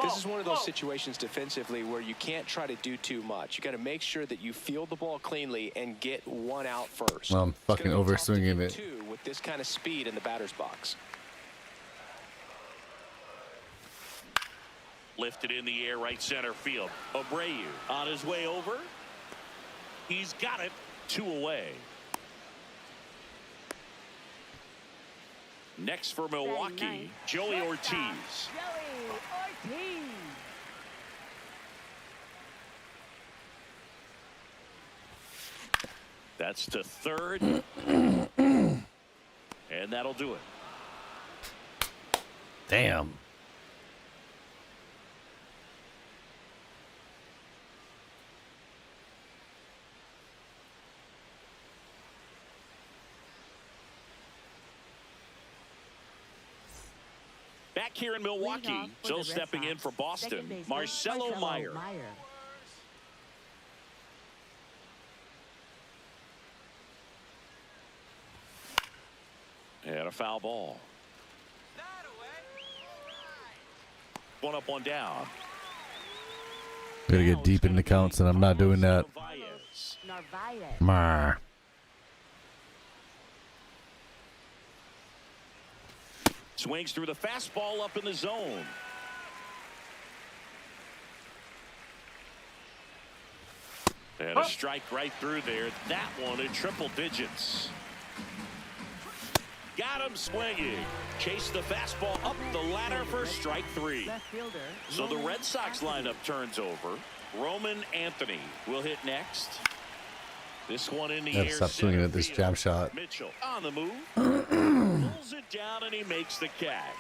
This is one of those situations defensively where you can't try to do too much. You got to make sure that you field the ball cleanly and get one out first. Well, I'm fucking overswinging it. Two with this kind of speed in the batter's box. Lifted in the air right center field. Abreu on his way over. He's got it. 2 away. Next for Milwaukee, Joey Ortiz. Joey Ortiz. That's to third. And that'll do it. Damn. Back here in Milwaukee, so stepping in for Boston, Marcelo Meyer. And a foul ball. One up, one down. Gotta get deep in the counts, and I'm not doing that. Narvaez. Mar. Swings through the fastball up in the zone. And a strike right through there. That one in triple digits. Got him swinging. Chase the fastball up the ladder for strike 3. Left fielder. So the Red Sox lineup turns over. Roman Anthony will hit next. This one in the air. Stop swinging at this jab shot. Mitchell on the move. Pulls it down and he makes the catch.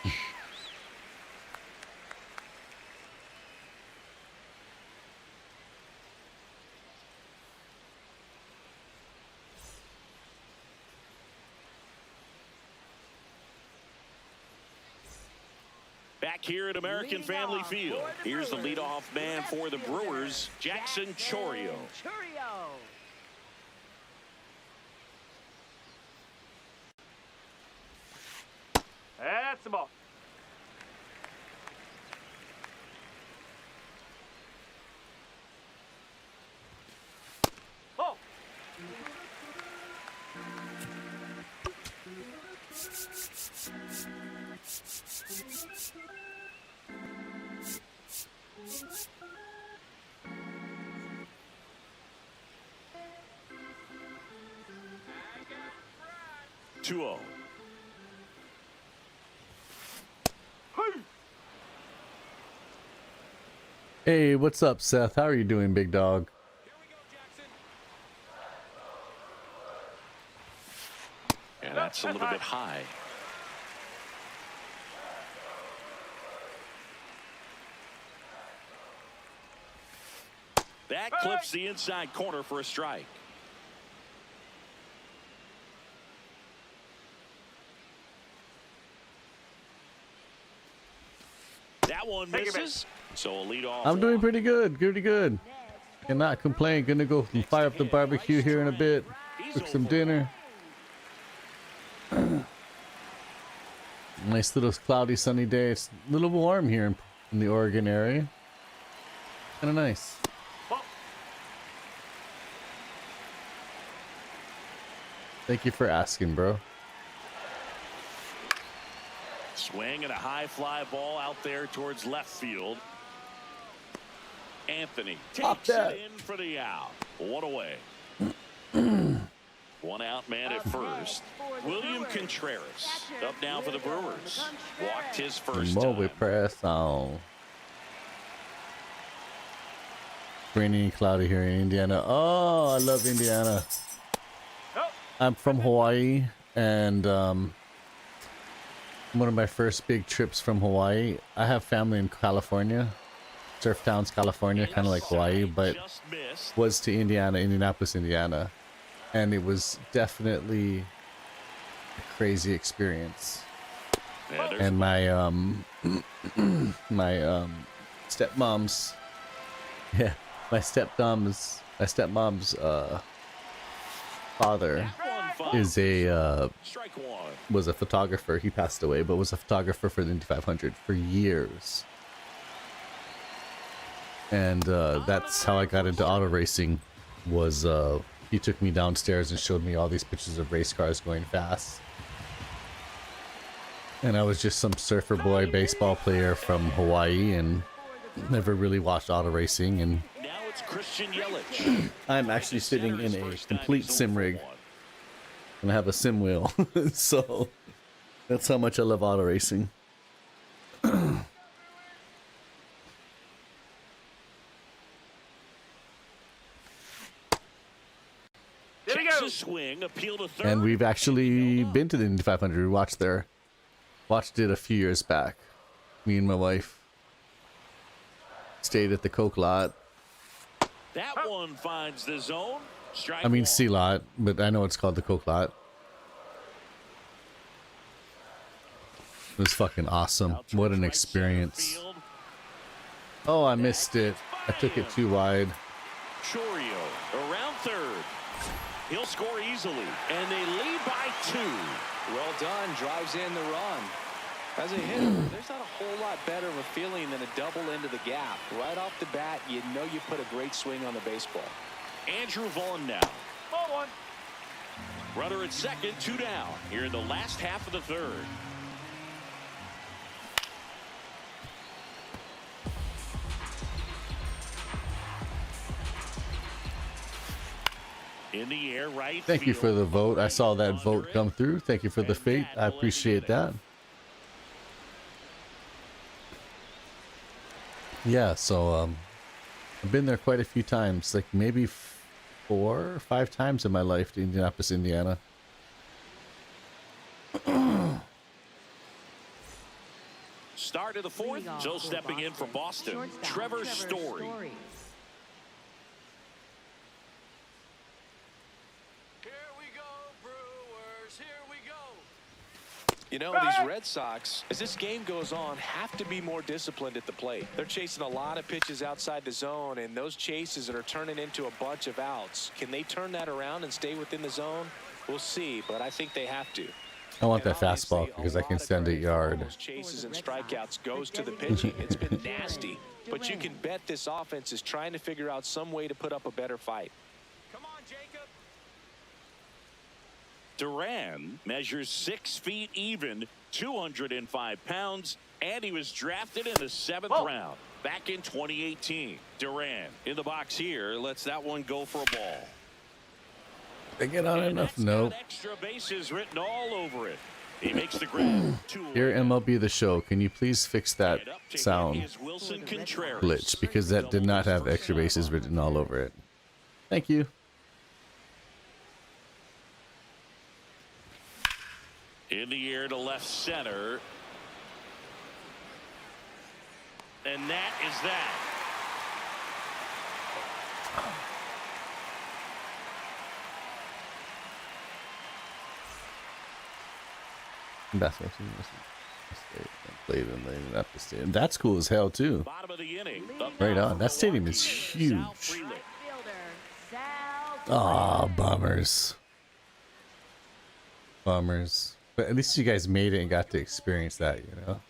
Back here at American Family Field, here's the leadoff man for the Brewers, Jackson Chourio. That's the ball. Oh. 2-0. Hey, what's up, Seth? How are you doing, big dog? And that's a little bit high. That clips the inside corner for a strike. That one misses. So a lead off. I'm doing pretty good. Pretty good. Cannot complain. Gonna go fire up the barbecue here in a bit. Cook some dinner. Nice little cloudy sunny day. It's a little warm here in the Oregon area. Kind of nice. Thank you for asking, bro. Swing and a high fly ball out there towards left field. Anthony takes it in for the out. One away. One out man at first. William Contreras up now for the Brewers. Walked his first time. We press on. Rainy and cloudy here in Indiana. Oh, I love Indiana. I'm from Hawaii, and one of my first big trips from Hawaii. I have family in California, Surf Towns, California, kind of like Hawaii, but was to Indiana, Indianapolis, Indiana. and it was definitely a crazy experience. And my stepmom's father is was a photographer. He passed away, but was a photographer for the Indy 500 for years. And that's how I got into auto racing. Was he took me downstairs and showed me all these pictures of race cars going fast. And I was just some surfer boy baseball player from Hawaii and never really watched auto racing. And Now it's Christian Yelich. I'm actually sitting in a complete sim rig. And I have a sim wheel. So that's how much I love auto racing. There we go. Texas swing, appeal to third. And we've actually been to the Indy 500. We watched it a few years back. Me and my wife stayed at the Coke lot. That one finds the zone. Strike I mean one. C lot, but I know it's called the Coke lot. It was fucking awesome. Now What towards an right experience. center field. Oh, I missed it. I took it too wide. Chorio around third. He'll score easily, and they lead by 2. Well done. Drives in the run. As a hitter, there's not a whole lot better of a feeling than a double into the gap. Right off the bat, you know you put a great swing on the baseball. Andrew Vaughn now. Ball one. Runner at second, 2 down. Here in the last half of the third. In the air, right Thank you for field. the vote. I saw that Under vote it. come through. Thank you for the And fate. that I will appreciate end the inning. that. Yeah, so I've been there quite a few times, like maybe 4 or 5 times in my life to Indianapolis, Indiana. Start of the fourth. So stepping in for Boston, Shortstop, Trevor Story. You know, these Red Sox, as this game goes on, have to be more disciplined at the plate. They're chasing a lot of pitches outside the zone, and those chases that are turning into a bunch of outs. Can they turn that around and stay within the zone? We'll see, but I think they have to. I want And that fastball obviously, because a I can lot of send it credit for all yard. those chases and strikeouts goes to the pitching. It's been nasty, but you can bet this offense is trying to figure out some way to put up a better fight. Come on, Jacob. Duran measures 6 feet even, 205 pounds, and he was drafted in the 7th round back in 2018. Duran in the box here lets that one go for a ball. They get on And enough? that's Nope. got extra bases written all over it. He makes the grab. Here, MLB The Show, can you please fix that And up to hit sound is Wilson Contreras. glitch? Because that did not have extra bases written all over it. Thank you. In the air to left center. And that is that. Basketball team played in the Indianapolis Stadium. That's cool as hell too. Bottom of the inning. Up Right now on. for That stadium Milwaukee, is Sal huge. Frelick. Ah, bummers. Bummers. But at least you guys made it and got to experience that, you know?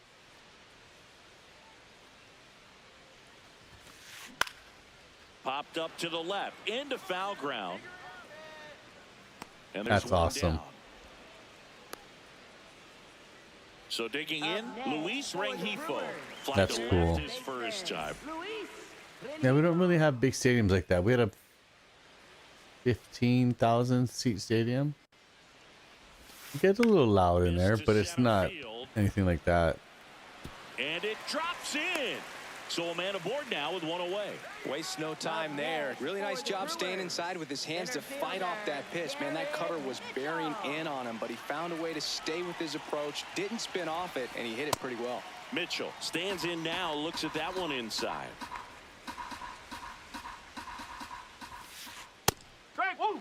Popped up to the left into foul ground. And there's That's one awesome. down. So digging in, Luis Rengifo. Fly That's to left cool. his first time. Yeah, we don't really have big stadiums like that. We had a 15,000 seat stadium. It gets a little loud in there, but it's not anything like that. And it drops in. So a man aboard now with one away. Wastes no time there. Really nice job staying inside with his hands to fight off that pitch. Man, that cutter was bearing in on him, but he found a way to stay with his approach, didn't spin off it, and he hit it pretty well. Mitchell stands in now, looks at that one inside. Strike. Woo.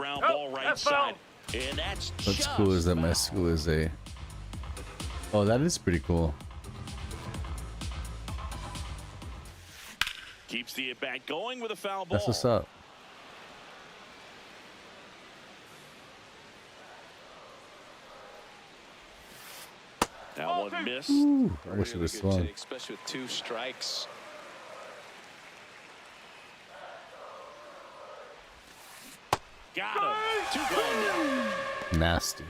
ground Oh, ball right that's side. And that's What's cool is that my school is a. Oh, that is pretty cool. Keeps the at-bat going with a foul ball. That's what's up. That one missed. Ooh, I wish it Really was good swung. take, especially with 2 strikes. Got him. 2 gone now. Nasty.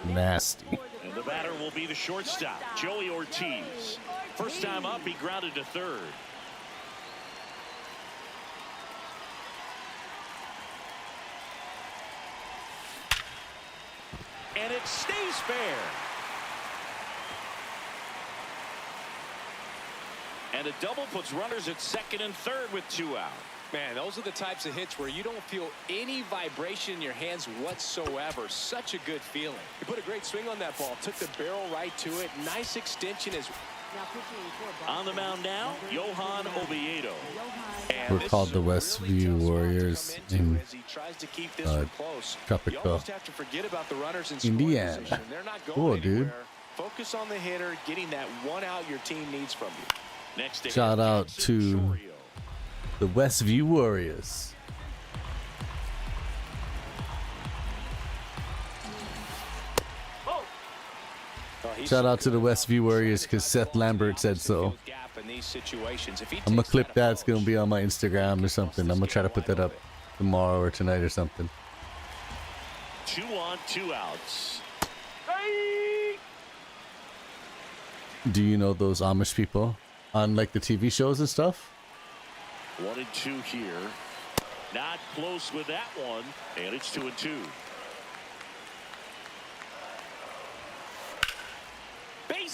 Nasty. And the batter will be the shortstop, Joey Ortiz. First time up, he grounded to third. And it stays fair. And a double puts runners at second and third with 2 out. Man, those are the types of hits where you don't feel any vibration in your hands whatsoever. Such a good feeling. He put a great swing on that ball. Took the barrel right to it. Nice extension. On the mound now, Johan Oviedo. We're called the Westview Warriors in Tropical, Indiana. Cool, dude. Focus on the hitter, getting that 1 out your team needs from you. Next to Shout out to the Westview Warriors. Shout out to the Westview Warriors because Seth Lambert said so. I'm gonna clip that. It's gonna be on my Instagram or something. I'm gonna try to put that up tomorrow or tonight or something. 2 on, 2 outs. Do you know those Amish people on like the TV shows and stuff? 1 and 2 here. Not close with that one. And it's 2 and 2.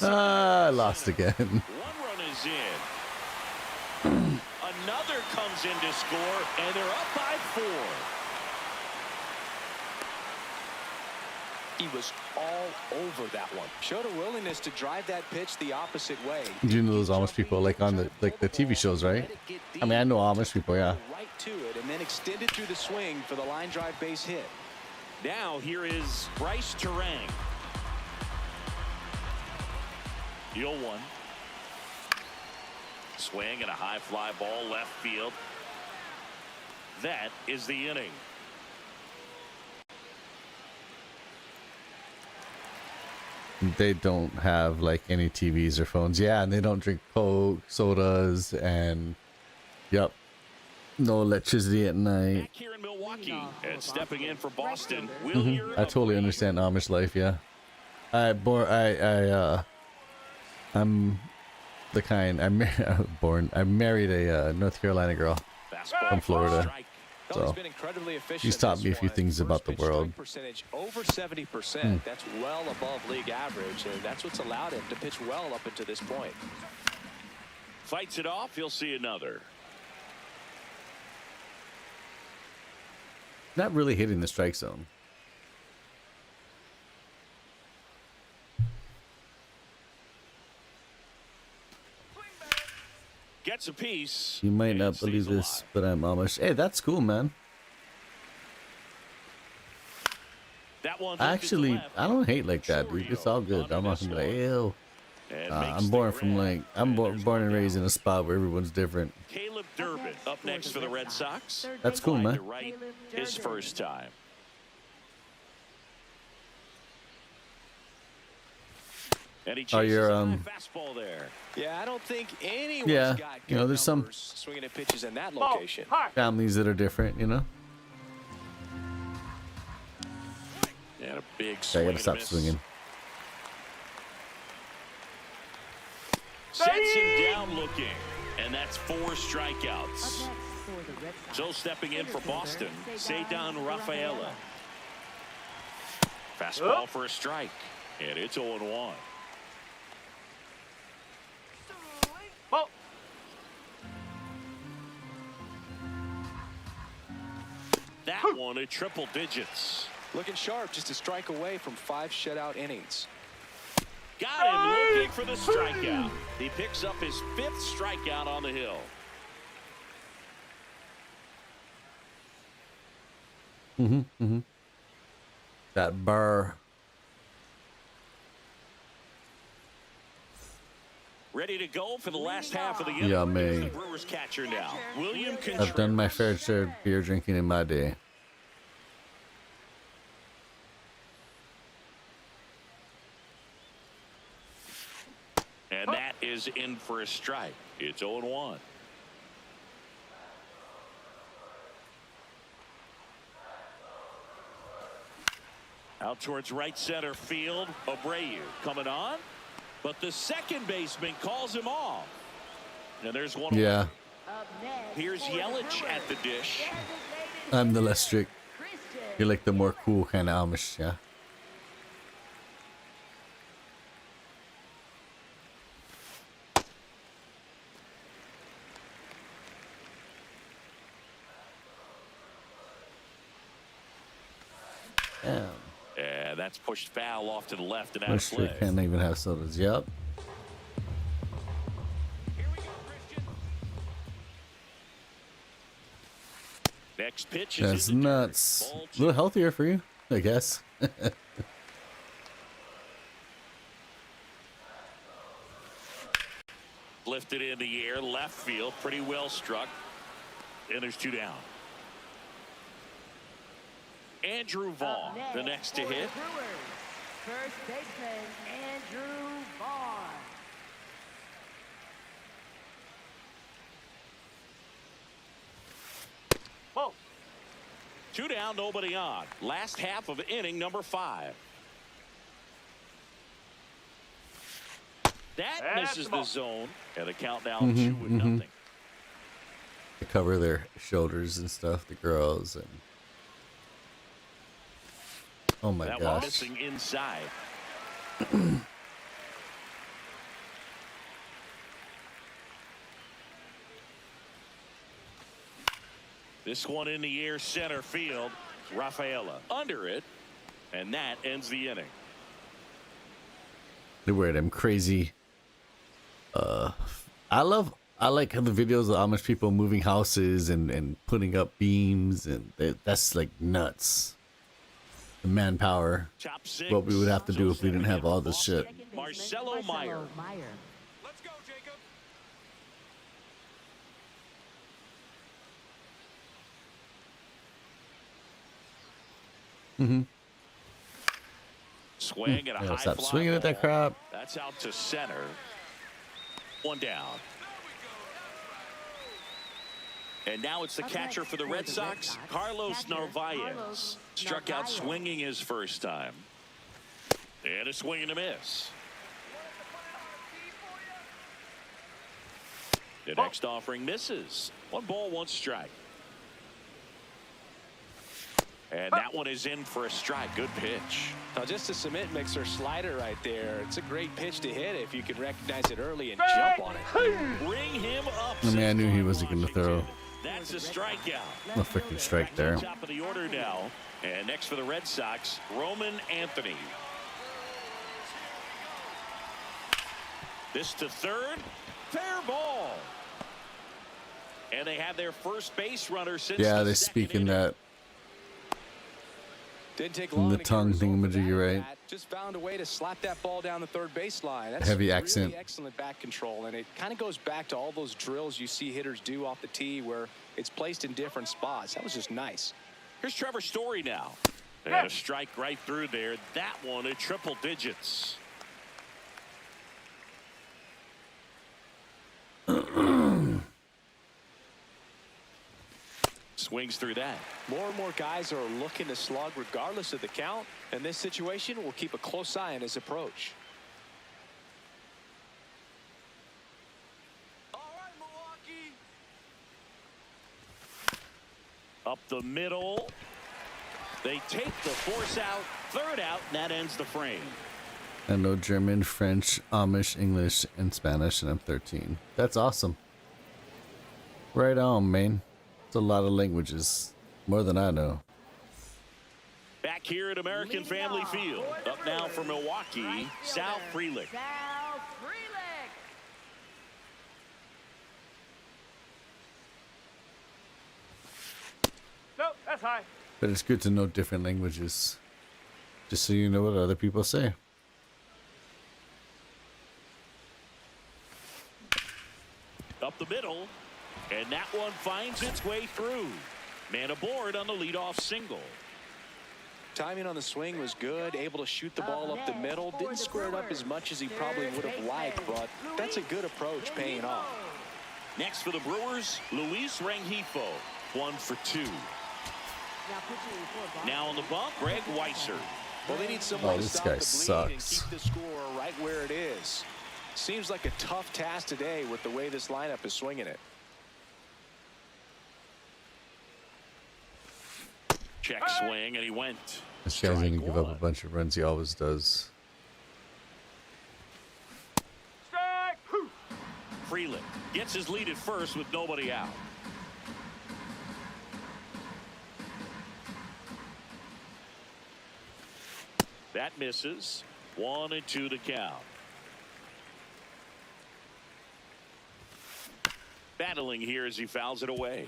I lost again. 1 run is in. Another comes in to score, and they're up by 4. He was all over that one. Showed a willingness to drive that pitch the opposite way. Do you know those Amish people like on the TV shows, right? I mean, I know Amish people, yeah. Right to it, and then extended through the swing for the line drive base hit. Now here is Bryce Terang. 0-1. Swing and a high fly ball left field. That is the inning. They don't have like any TVs or phones. Yeah, and they don't drink Coke, sodas, and yep, no electricity at night. Back here in Milwaukee and stepping in for Boston. Will I totally understand Amish life. Yeah, I'm the kind. I married a North Carolina girl from Florida. So he's taught me a few things about the world. Over 70%. That's well above league average, and that's what's allowed him to pitch well up until this point. Fights it off. He'll see another. Not really hitting the strike zone. Gets a piece. You might not believe this, but I'm Amish. Hey, that's cool, man. Actually, I don't hate like that, dude. It's all good. I'm not gonna be like, ew. I'm born and raised in a spot where everyone's different. Caleb Durbin up next for the Red Sox. That's cool, man. Right, his first time. And he Are your fastball there. Yeah, I don't think anyone's yeah, got you know, there's some numbers swinging at pitches in that location. families that are different, you know. And a big I swing. gotta stop swinging. Sets him down looking, and that's 4 strikeouts. So stepping in for Boston, Ceddanne Rafaela. Fastball for a strike, and it's 0-1. That one at triple digits. Looking sharp, just a strike away from 5 shutout innings. Got him looking for the strikeout. He picks up his 5th strikeout on the hill. That burr. Ready to go for the last half of the Yeah, inning. man. Here's the Brewers catcher now, William I've Contreras. done my fair share of beer drinking in my day. And that is in for a strike. It's 0-1. Out towards right center field. Abreu coming on. But the second baseman calls him off. And there's one. Yeah, Up next Here's for the Yelich at the Brewers, dish. designated I'm the less strict. Christian. You're like the more cool kind of Amish, yeah. Damn. And that's pushed foul off to the left and out Less of play. strict can't even have sodas. Yep. Next pitch is That's in the dirt. nuts. Ball A little healthier for you, I guess. Lifted in the air, left field, pretty well struck. And there's 2 down. Andrew Vaughn, Up the next to for the hit. Brewers, first baseman Andrew Vaughn. Whoa. 2 down, nobody on. Last half of inning number 5. That That's misses the the ball. zone. And the countdown 2-0. To cover their shoulders and stuff, the girls, and oh my That one gosh. missing inside. This one in the air, center field. Rafaela under it. And that ends the inning. They wear them crazy. I like how the videos of Amish people moving houses and putting up beams, and that's like nuts. The manpower, Top 6. what we would have to do if we didn't have all this shit. Second baseman, Marcelo Meyer. Let's go, Jacob. Swing and a Yeah, high stop fly swinging at that ball. crap. That's out to center. 1 down. And now it's the Up catcher next for the for Red the Sox, Red Sox, Carlos catcher, Narvaez. Carlos Struck out Narvaez. swinging his first time. And a swing and a miss. The next offering misses. 1 ball, 1 strike. And that one is in for a strike. Good pitch. Now, just a cement mixer slider right there. It's a great pitch to hit if you can recognize it early and jump on it. Bring him up. I mean, I knew he says wasn't gonna throw. Washington. That's a strikeout. No freaking strike there. Top of the order now. And next for the Red Sox, Roman Anthony. This to third. Fair ball. And they have their first base runner since Yeah, the they second speak in inning. that. Didn't take In long the to get a tongue result with thingamajiggy, that right? at bat. Just found a way to slap that ball down the third baseline. That's Heavy really accent. excellent bat control, and it kind of goes back to all those drills you see hitters do off the tee where it's placed in different spots. That was just nice. Here's Trevor Story now. And a strike right through there. That one at triple digits. Swings through that. More and more guys are looking to slug regardless of the count. In this situation, we'll keep a close eye on his approach. All right, Milwaukee. Up the middle. They take the force out. Third out. And that ends the frame. I know German, French, Amish, English, and Spanish, and I'm 13. That's awesome. Right on, man. It's a lot of languages. More than I know. Back here at American Family Field. Up now for Milwaukee, Sal Frelick. Sal Frelick. Nope, that's high. But it's good to know different languages, just so you know what other people say. Up the middle, and that one finds its way through. Man aboard on the leadoff single. Timing on the swing was good, able to shoot the ball up the middle. Didn't square it up as much as he probably would have liked, but that's a good approach paying off. Next for the Brewers, Luis Rengifo, 1 for 2. Now on the bump, Greg Weisser. Well, they need someone to this stop guy the bleeding and sucks. keep the score right where it is. Seems like a tough task today with the way this lineup is swinging it. Check swing, and he went. This guy's gonna Strike give up a one. bunch of runs. He always does. Strike. Whew. Freeland gets his lead at first with nobody out. That misses. 1-2 to count. Battling here as he fouls it away.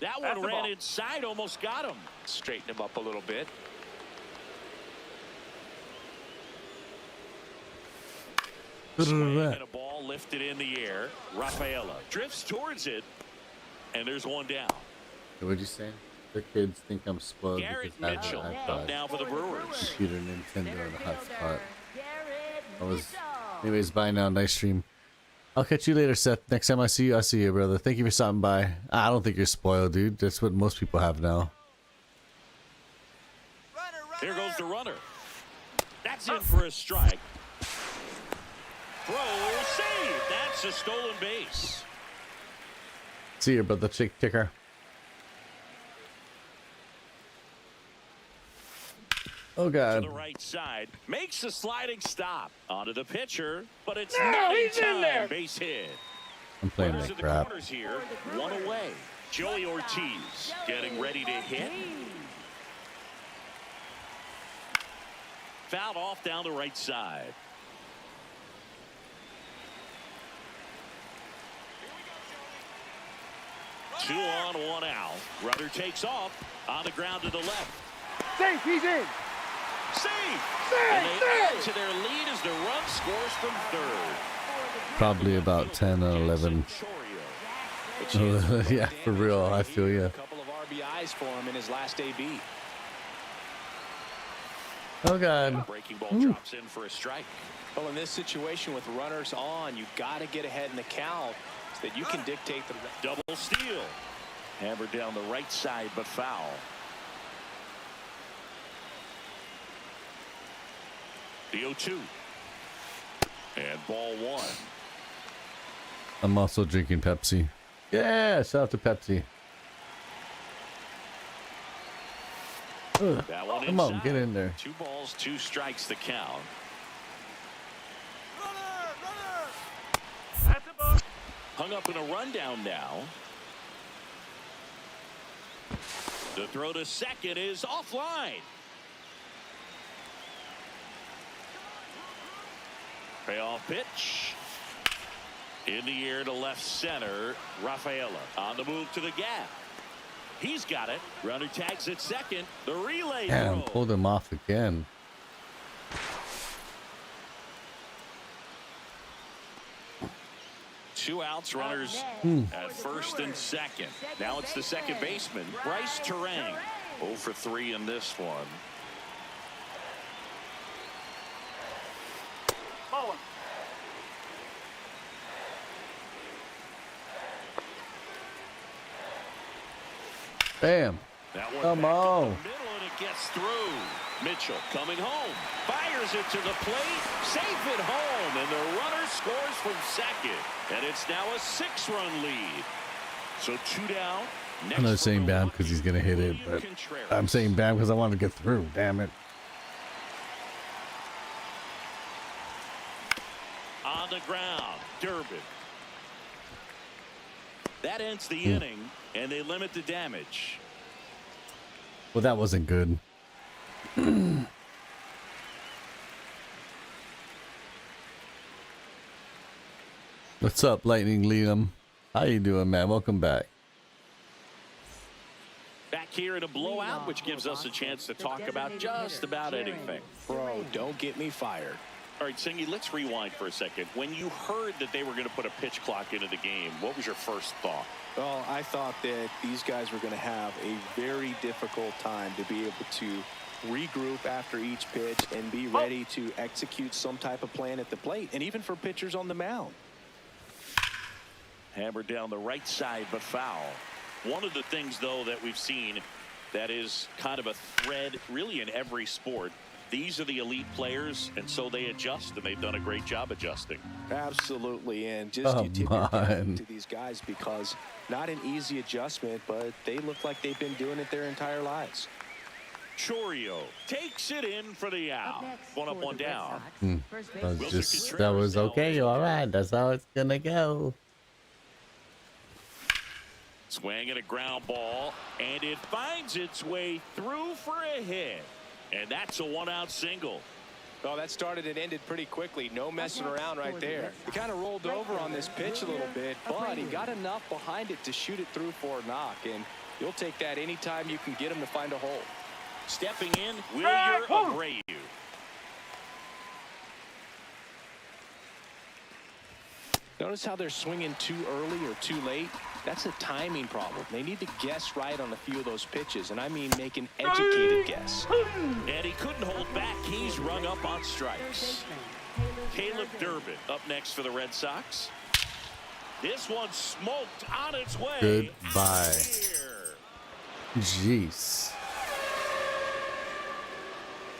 That That's one the ran ball. inside, almost got him. Straighten him up a little bit. Swing and a ball lifted in the air. Rafaela drifts towards it, and there's one down. What'd you say? The kids think I'm spoiled Garrett because I have Mitchell an up iPod, now for the Brewers. computer, Nintendo, and a hotspot. Garrett I was, Mitchell. anyways, bye now. Nice stream. I'll catch you later, Seth. Next time I see you, I'll see you, brother. Thank you for stopping by. I don't think you're spoiled, dude. That's what most people have now. Here goes the runner. That's in for a strike. Throw save. That's a stolen base. See you, brother. Chick kicker. Oh To God. the right side. Makes a sliding stop. Onto the pitcher. But it's No, not in he's in time. there. Base hit. I'm playing Runners like in the crap. corners here. One away. Joey Ortiz getting ready to hit. Fouled off down the right side. Two on, one out. Runner takes off on the ground to the left. Safe. He's in. Save! Save, And they add save. to their lead as the run scores from third. Probably about 10 or 11. A chance to Yeah, put for real. damage I right feel here. ya. A couple of RBIs for him in his last AB. Oh God. Breaking ball drops in for a strike. Well, in this situation with runners on, you've got to get ahead in the count so that you can dictate the Double steal. Hammered down the right side, but foul. The 0-2. And ball one. I'm also drinking Pepsi. Yeah, shout out to Pepsi. Ugh. That one Come on, inside. get in there. 2 balls, 2 strikes to count. That's a ball. Hung up in a rundown now. The throw to second is offline. Payoff pitch. In the air to left center. Rafaela on the move to the gap. He's got it. Runner tags at second. The relay Damn, throw. pulled him off again. Two outs, runners at first and second. Now it's the second baseman, Bryce Terang. 0 for 3 in this one. Ball one. Bam. That one Come back up on. the middle, and it gets through. Mitchell coming home. Fires it to the plate. Safe at home. And the runner scores from second. And it's now a 6-run lead. So 2 down. Next I'm not for saying bam Milwaukee, because he's going to hit it, William but Contreras. I'm saying bam because I want to get through. Damn it. On the ground, Durbin. That ends the inning, and they limit the damage. Well, that wasn't good. What's up, Lightning Liam? How you doing, man? Welcome back. Back here in a blowout, which gives us a chance to talk about just about anything. Bro, don't get me fired. All right, Singy, let's rewind for a second. When you heard that they were going to put a pitch clock into the game, what was your first thought? Well, I thought that these guys were going to have a very difficult time to be able to regroup after each pitch and be ready to execute some type of plan at the plate, and even for pitchers on the mound. Hammered down the right side, but foul. One of the things, though, that we've seen that is kind of a thread really in every sport, these are the elite players, and so they adjust, and they've done a great job adjusting. Absolutely, and just you tip your hat to these guys, because not an easy adjustment, but they look like they've been doing it their entire lives. Chorio takes it in for the out. One up, one down. That was okay. All right, that's how it's gonna go. Swing at a ground ball, and it finds its way through for a hit. And that's a one-out single. Well, that started and ended pretty quickly. No messing around right there. He kind of rolled over on this pitch a little bit, but he got enough behind it to shoot it through for a knock. And you'll take that anytime you can get him to find a hole. Stepping in, Wilyer Abreu. Notice how they're swinging too early or too late. That's a timing problem. They need to guess right on a few of those pitches, and I mean make an educated guess. And he couldn't hold back. He's rung up on strikes. Caleb Durbin up next for the Red Sox. This one smoked on its way. Goodbye. Jeez.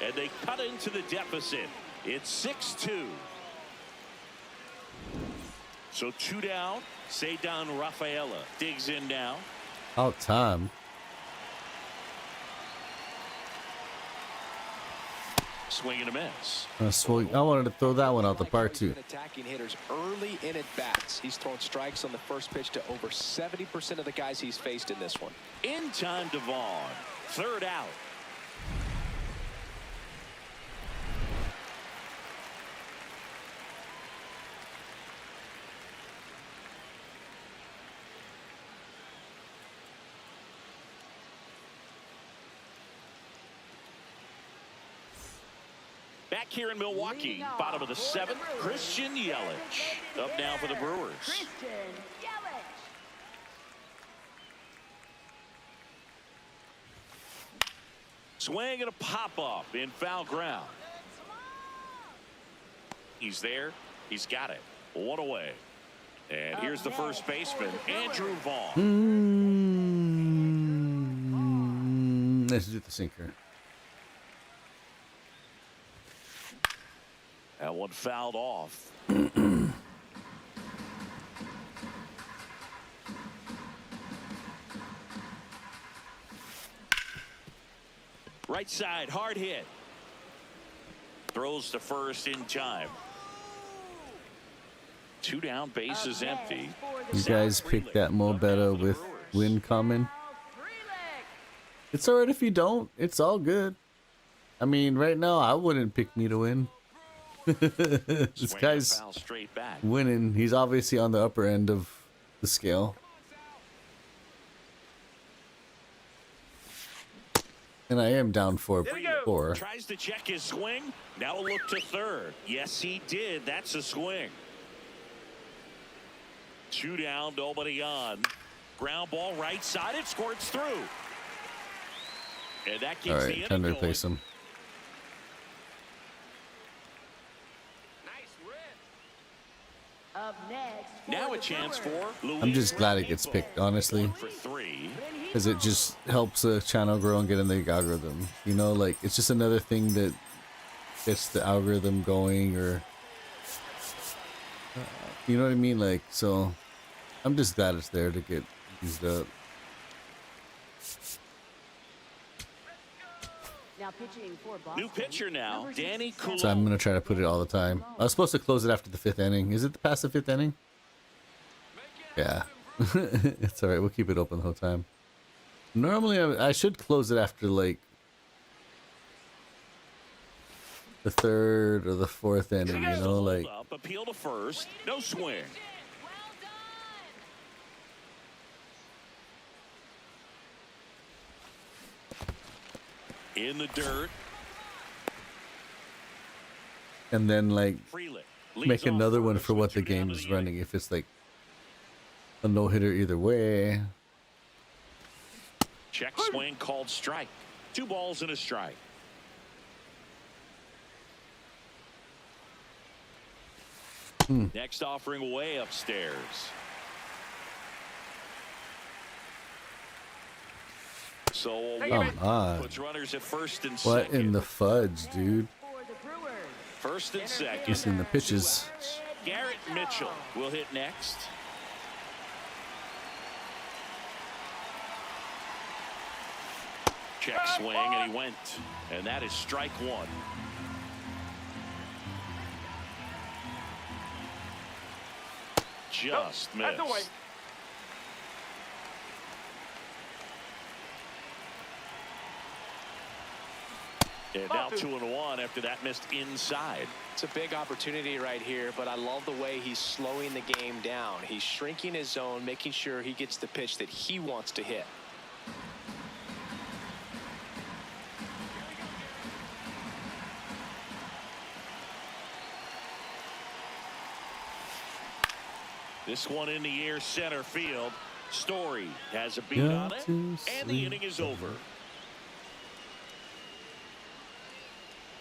And they cut into the deficit. It's 6-2. So 2 down. Cedar Rafaela digs in now. About time. Swing and a miss. I wanted to throw that one out the park too. Attacking hitters early in at bats. He's thrown strikes on the first pitch to over 70% of the guys he's faced in this one. In time, Devon. Third out. Back here in Milwaukee, bottom of the 7th, Christian Yelich up now for the Brewers. Christian Yelich. Swing and a pop-up in foul ground. He's there. He's got it. One away. And here's the first baseman, Andrew Vaughn. Let's do the sinker. That one fouled off. Right side, hard hit. Throws to first in time. 2 down, bases empty. You guys picked that Mobetta with wind coming. It's alright if you don't. It's all good. I mean, right now, I wouldn't pick me to win. This guy's winning. He's obviously on the upper end of the scale. And I am down 4-4. Tries to check his swing. Now a look to third. Yes, he did. That's a swing. 2 down, nobody on. Ground ball right side. It squirts through. And that keeps the inning time to going. replace him. Up next, Now a chance for I'm just glad it gets picked, honestly, for 3. because it just helps the channel grow and get in the algorithm. You know, like it's just another thing that gets the algorithm going, or you know what I mean. Like, so I'm just glad it's there to get used up. Now pitching for Boston. New pitcher now, Danny Coulomb. So I'm gonna try to put it all the time. I was supposed to close it after the 5th inning. Is it past the 5th inning? Yeah, it's all right. We'll keep it open the whole time. Normally, I should close it after like the 3rd or the 4th inning. You know, like Up, appeal to first. No swing. In the dirt. And then like Freeland make leads off another one first for with what the 2 down game to is the running if it's like a no-hitter either way. Check swing called strike. 2 balls and a strike. Next offering way upstairs. So Come on. puts runners at first and What second. in the fudge, dude? For the Brewers. First and second. Missing the pitches. Garrett Mitchell will hit next. Check swing and he went. And that is strike 1. Just That's the way. missed. And now 2-1 after that missed inside. It's a big opportunity right here, but I love the way he's slowing the game down. He's shrinking his zone, making sure he gets the pitch that he wants to hit. This one in the air center field. Story has a beat on it, and the inning is over.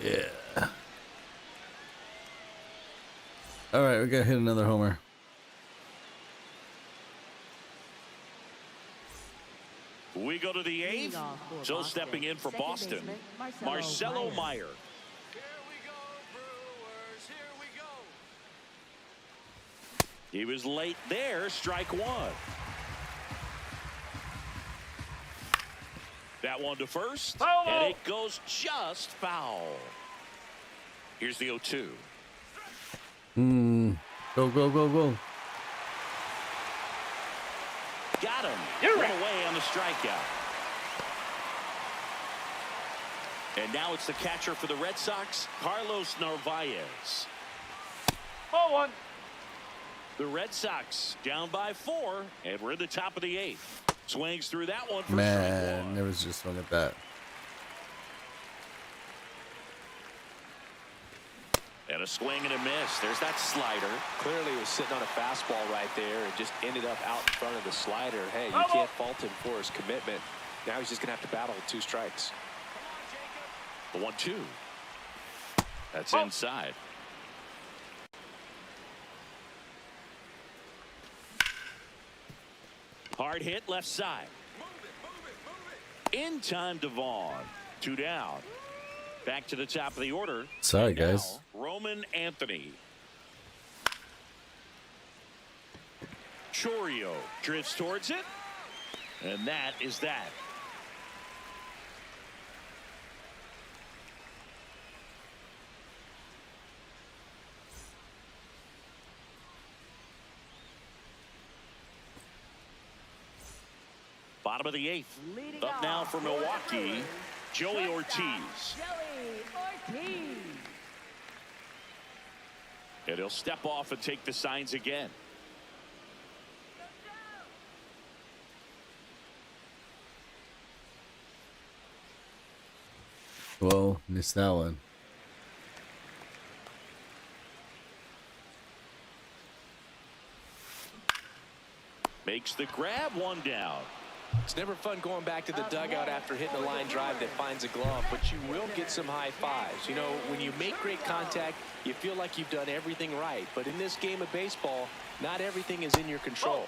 Yeah. All right, we gotta hit another homer. We go to the 8th. So stepping in for Boston, Marcelo Meyer. He was late there, strike 1. That one to first, Foul. and it goes just foul. Here's the 0-2. Go, go, go, go. Got him. You're Went right. away on the strikeout. And now it's the catcher for the Red Sox, Carlos Narvaez. Ball 1. The Red Sox down by 4, and we're in the top of the 8th. Swings through that one for strike Man, 1. never just swung at that. And a swing and a miss. There's that slider. Clearly he was sitting on a fastball right there and just ended up out in front of the slider. Hey, you can't fault him for his commitment. Now he's just going to have to battle with 2 strikes. The 1-2. That's inside. Hard hit left side. In time to Vaughn. 2 down. Back to the top of the order. Sorry, And now, guys. Roman Anthony. Chorio drifts towards it. And that is that. Bottom of the 8th. Leading Up now off for for the Milwaukee, Brewers, Joey shortstop, Ortiz. Joey Ortiz. And he'll step off and take the signs again. Whoa, missed that one. Makes the grab, 1 down. It's never fun going back to the dugout after hitting a line drive that finds a glove, but you will get some high fives. You know, when you make great contact, you feel like you've done everything right. But in this game of baseball, not everything is in your control.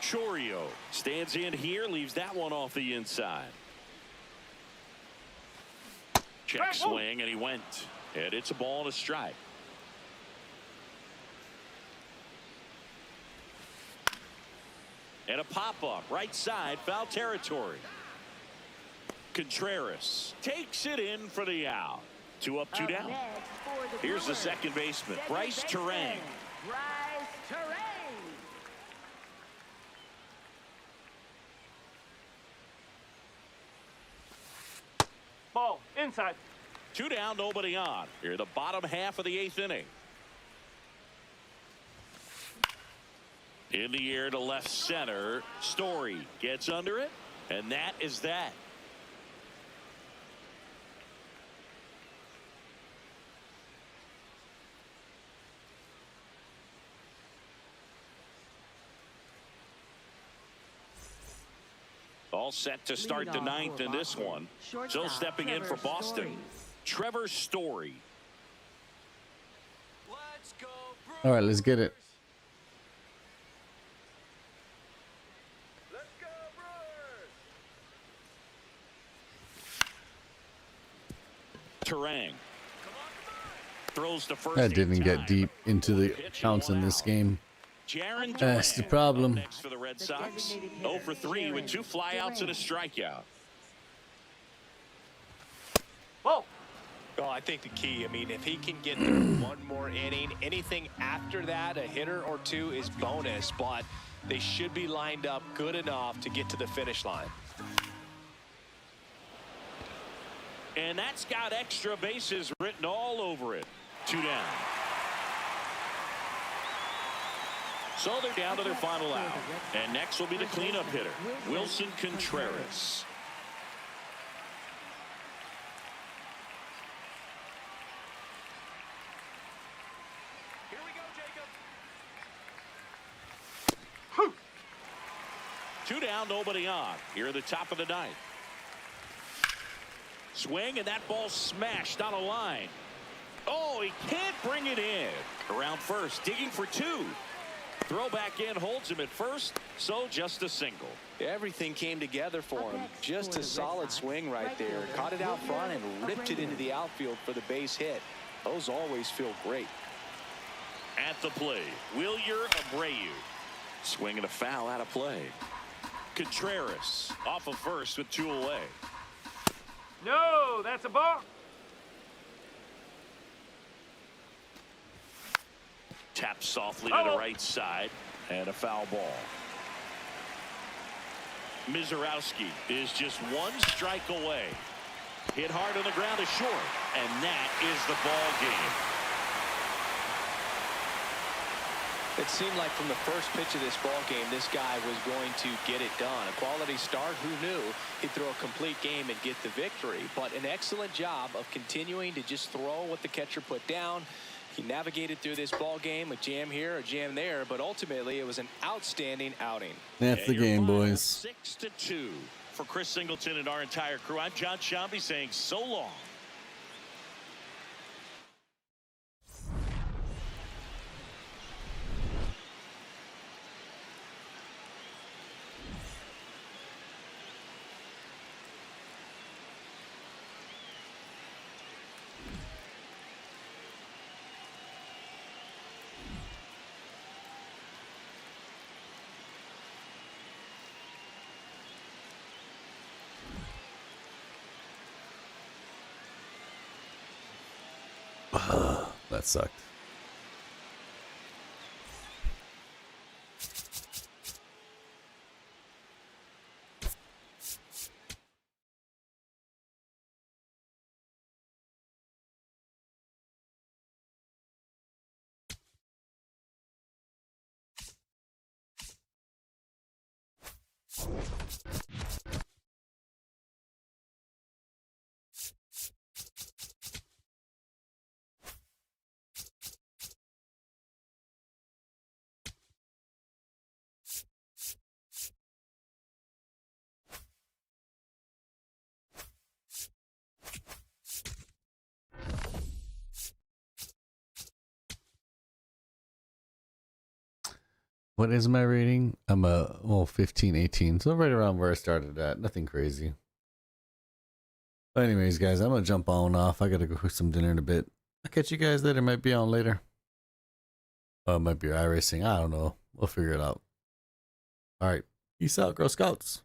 Chorio stands in here, leaves that one off the inside. Check swing, and he went. And it's a ball and a strike. And a pop-up, right side, foul territory. Contreras takes it in for the out. 2 up, 2 down. Next for the Here's the Brewers, second baseman, Bryce Terang. Bryce Terang. Ball. Inside. 2 down, nobody on. Here, the bottom half of the 8th inning. In the air to left center. Story gets under it, and that is that. All set to start the Leadoff ninth for in this Boston. one. So Shortstop, stepping in for Trevor Boston, Story. Trevor Story. All right, let's get it. Terang throws the first. That didn't get time. deep into the Pitch counts in one this out. game. Jaron That's the Terang problem. up next for the Red Sox. designated 0 hitter, for 3 with 2 flyouts and a strikeout. Ball. Well, I think the key, I mean, if he can get through one more inning, anything after that, a hitter or two is bonus, but they should be lined up good enough to get to the finish line. And that's got extra bases written all over it. 2 down. So they're down to their final out. And next will be the cleanup hitter, Wilson Contreras. Here we go, Jacob. 2 down, nobody on. Here at the top of the ninth. Swing, and that ball smashed on a line. Oh, he can't bring it in. Around first, digging for 2. Throw back in, holds him at first, so just a single. Everything came together for him. Just a solid swing right there. Caught it out front and ripped it into the outfield for the base hit. Those always feel great. At the plate, Wilyer Abreu. Swing and a foul out of play. Contreras off of first with 2 away. No, that's a ball. Tapped softly to the right side, and a foul ball. Mizorowski is just 1 strike away. Hit hard on the ground is short, and that is the ball game. It seemed like from the first pitch of this ball game, this guy was going to get it done. A quality start, who knew he'd throw a complete game and get the victory. But an excellent job of continuing to just throw what the catcher put down. He navigated through this ball game, a jam here, a jam there, but ultimately it was an outstanding outing. That's the game, boys. 6-2 for Chris Singleton and our entire crew. I'm John Shambi saying so long. That sucked. What is my rating? I'm a 15, 18. So right around where I started at. Nothing crazy. But anyways, guys, I'm gonna jump on off. I gotta go cook some dinner in a bit. I'll catch you guys later. Might be on later. It might be iRacing. I don't know. We'll figure it out. All right. Peace out, Girl Scouts.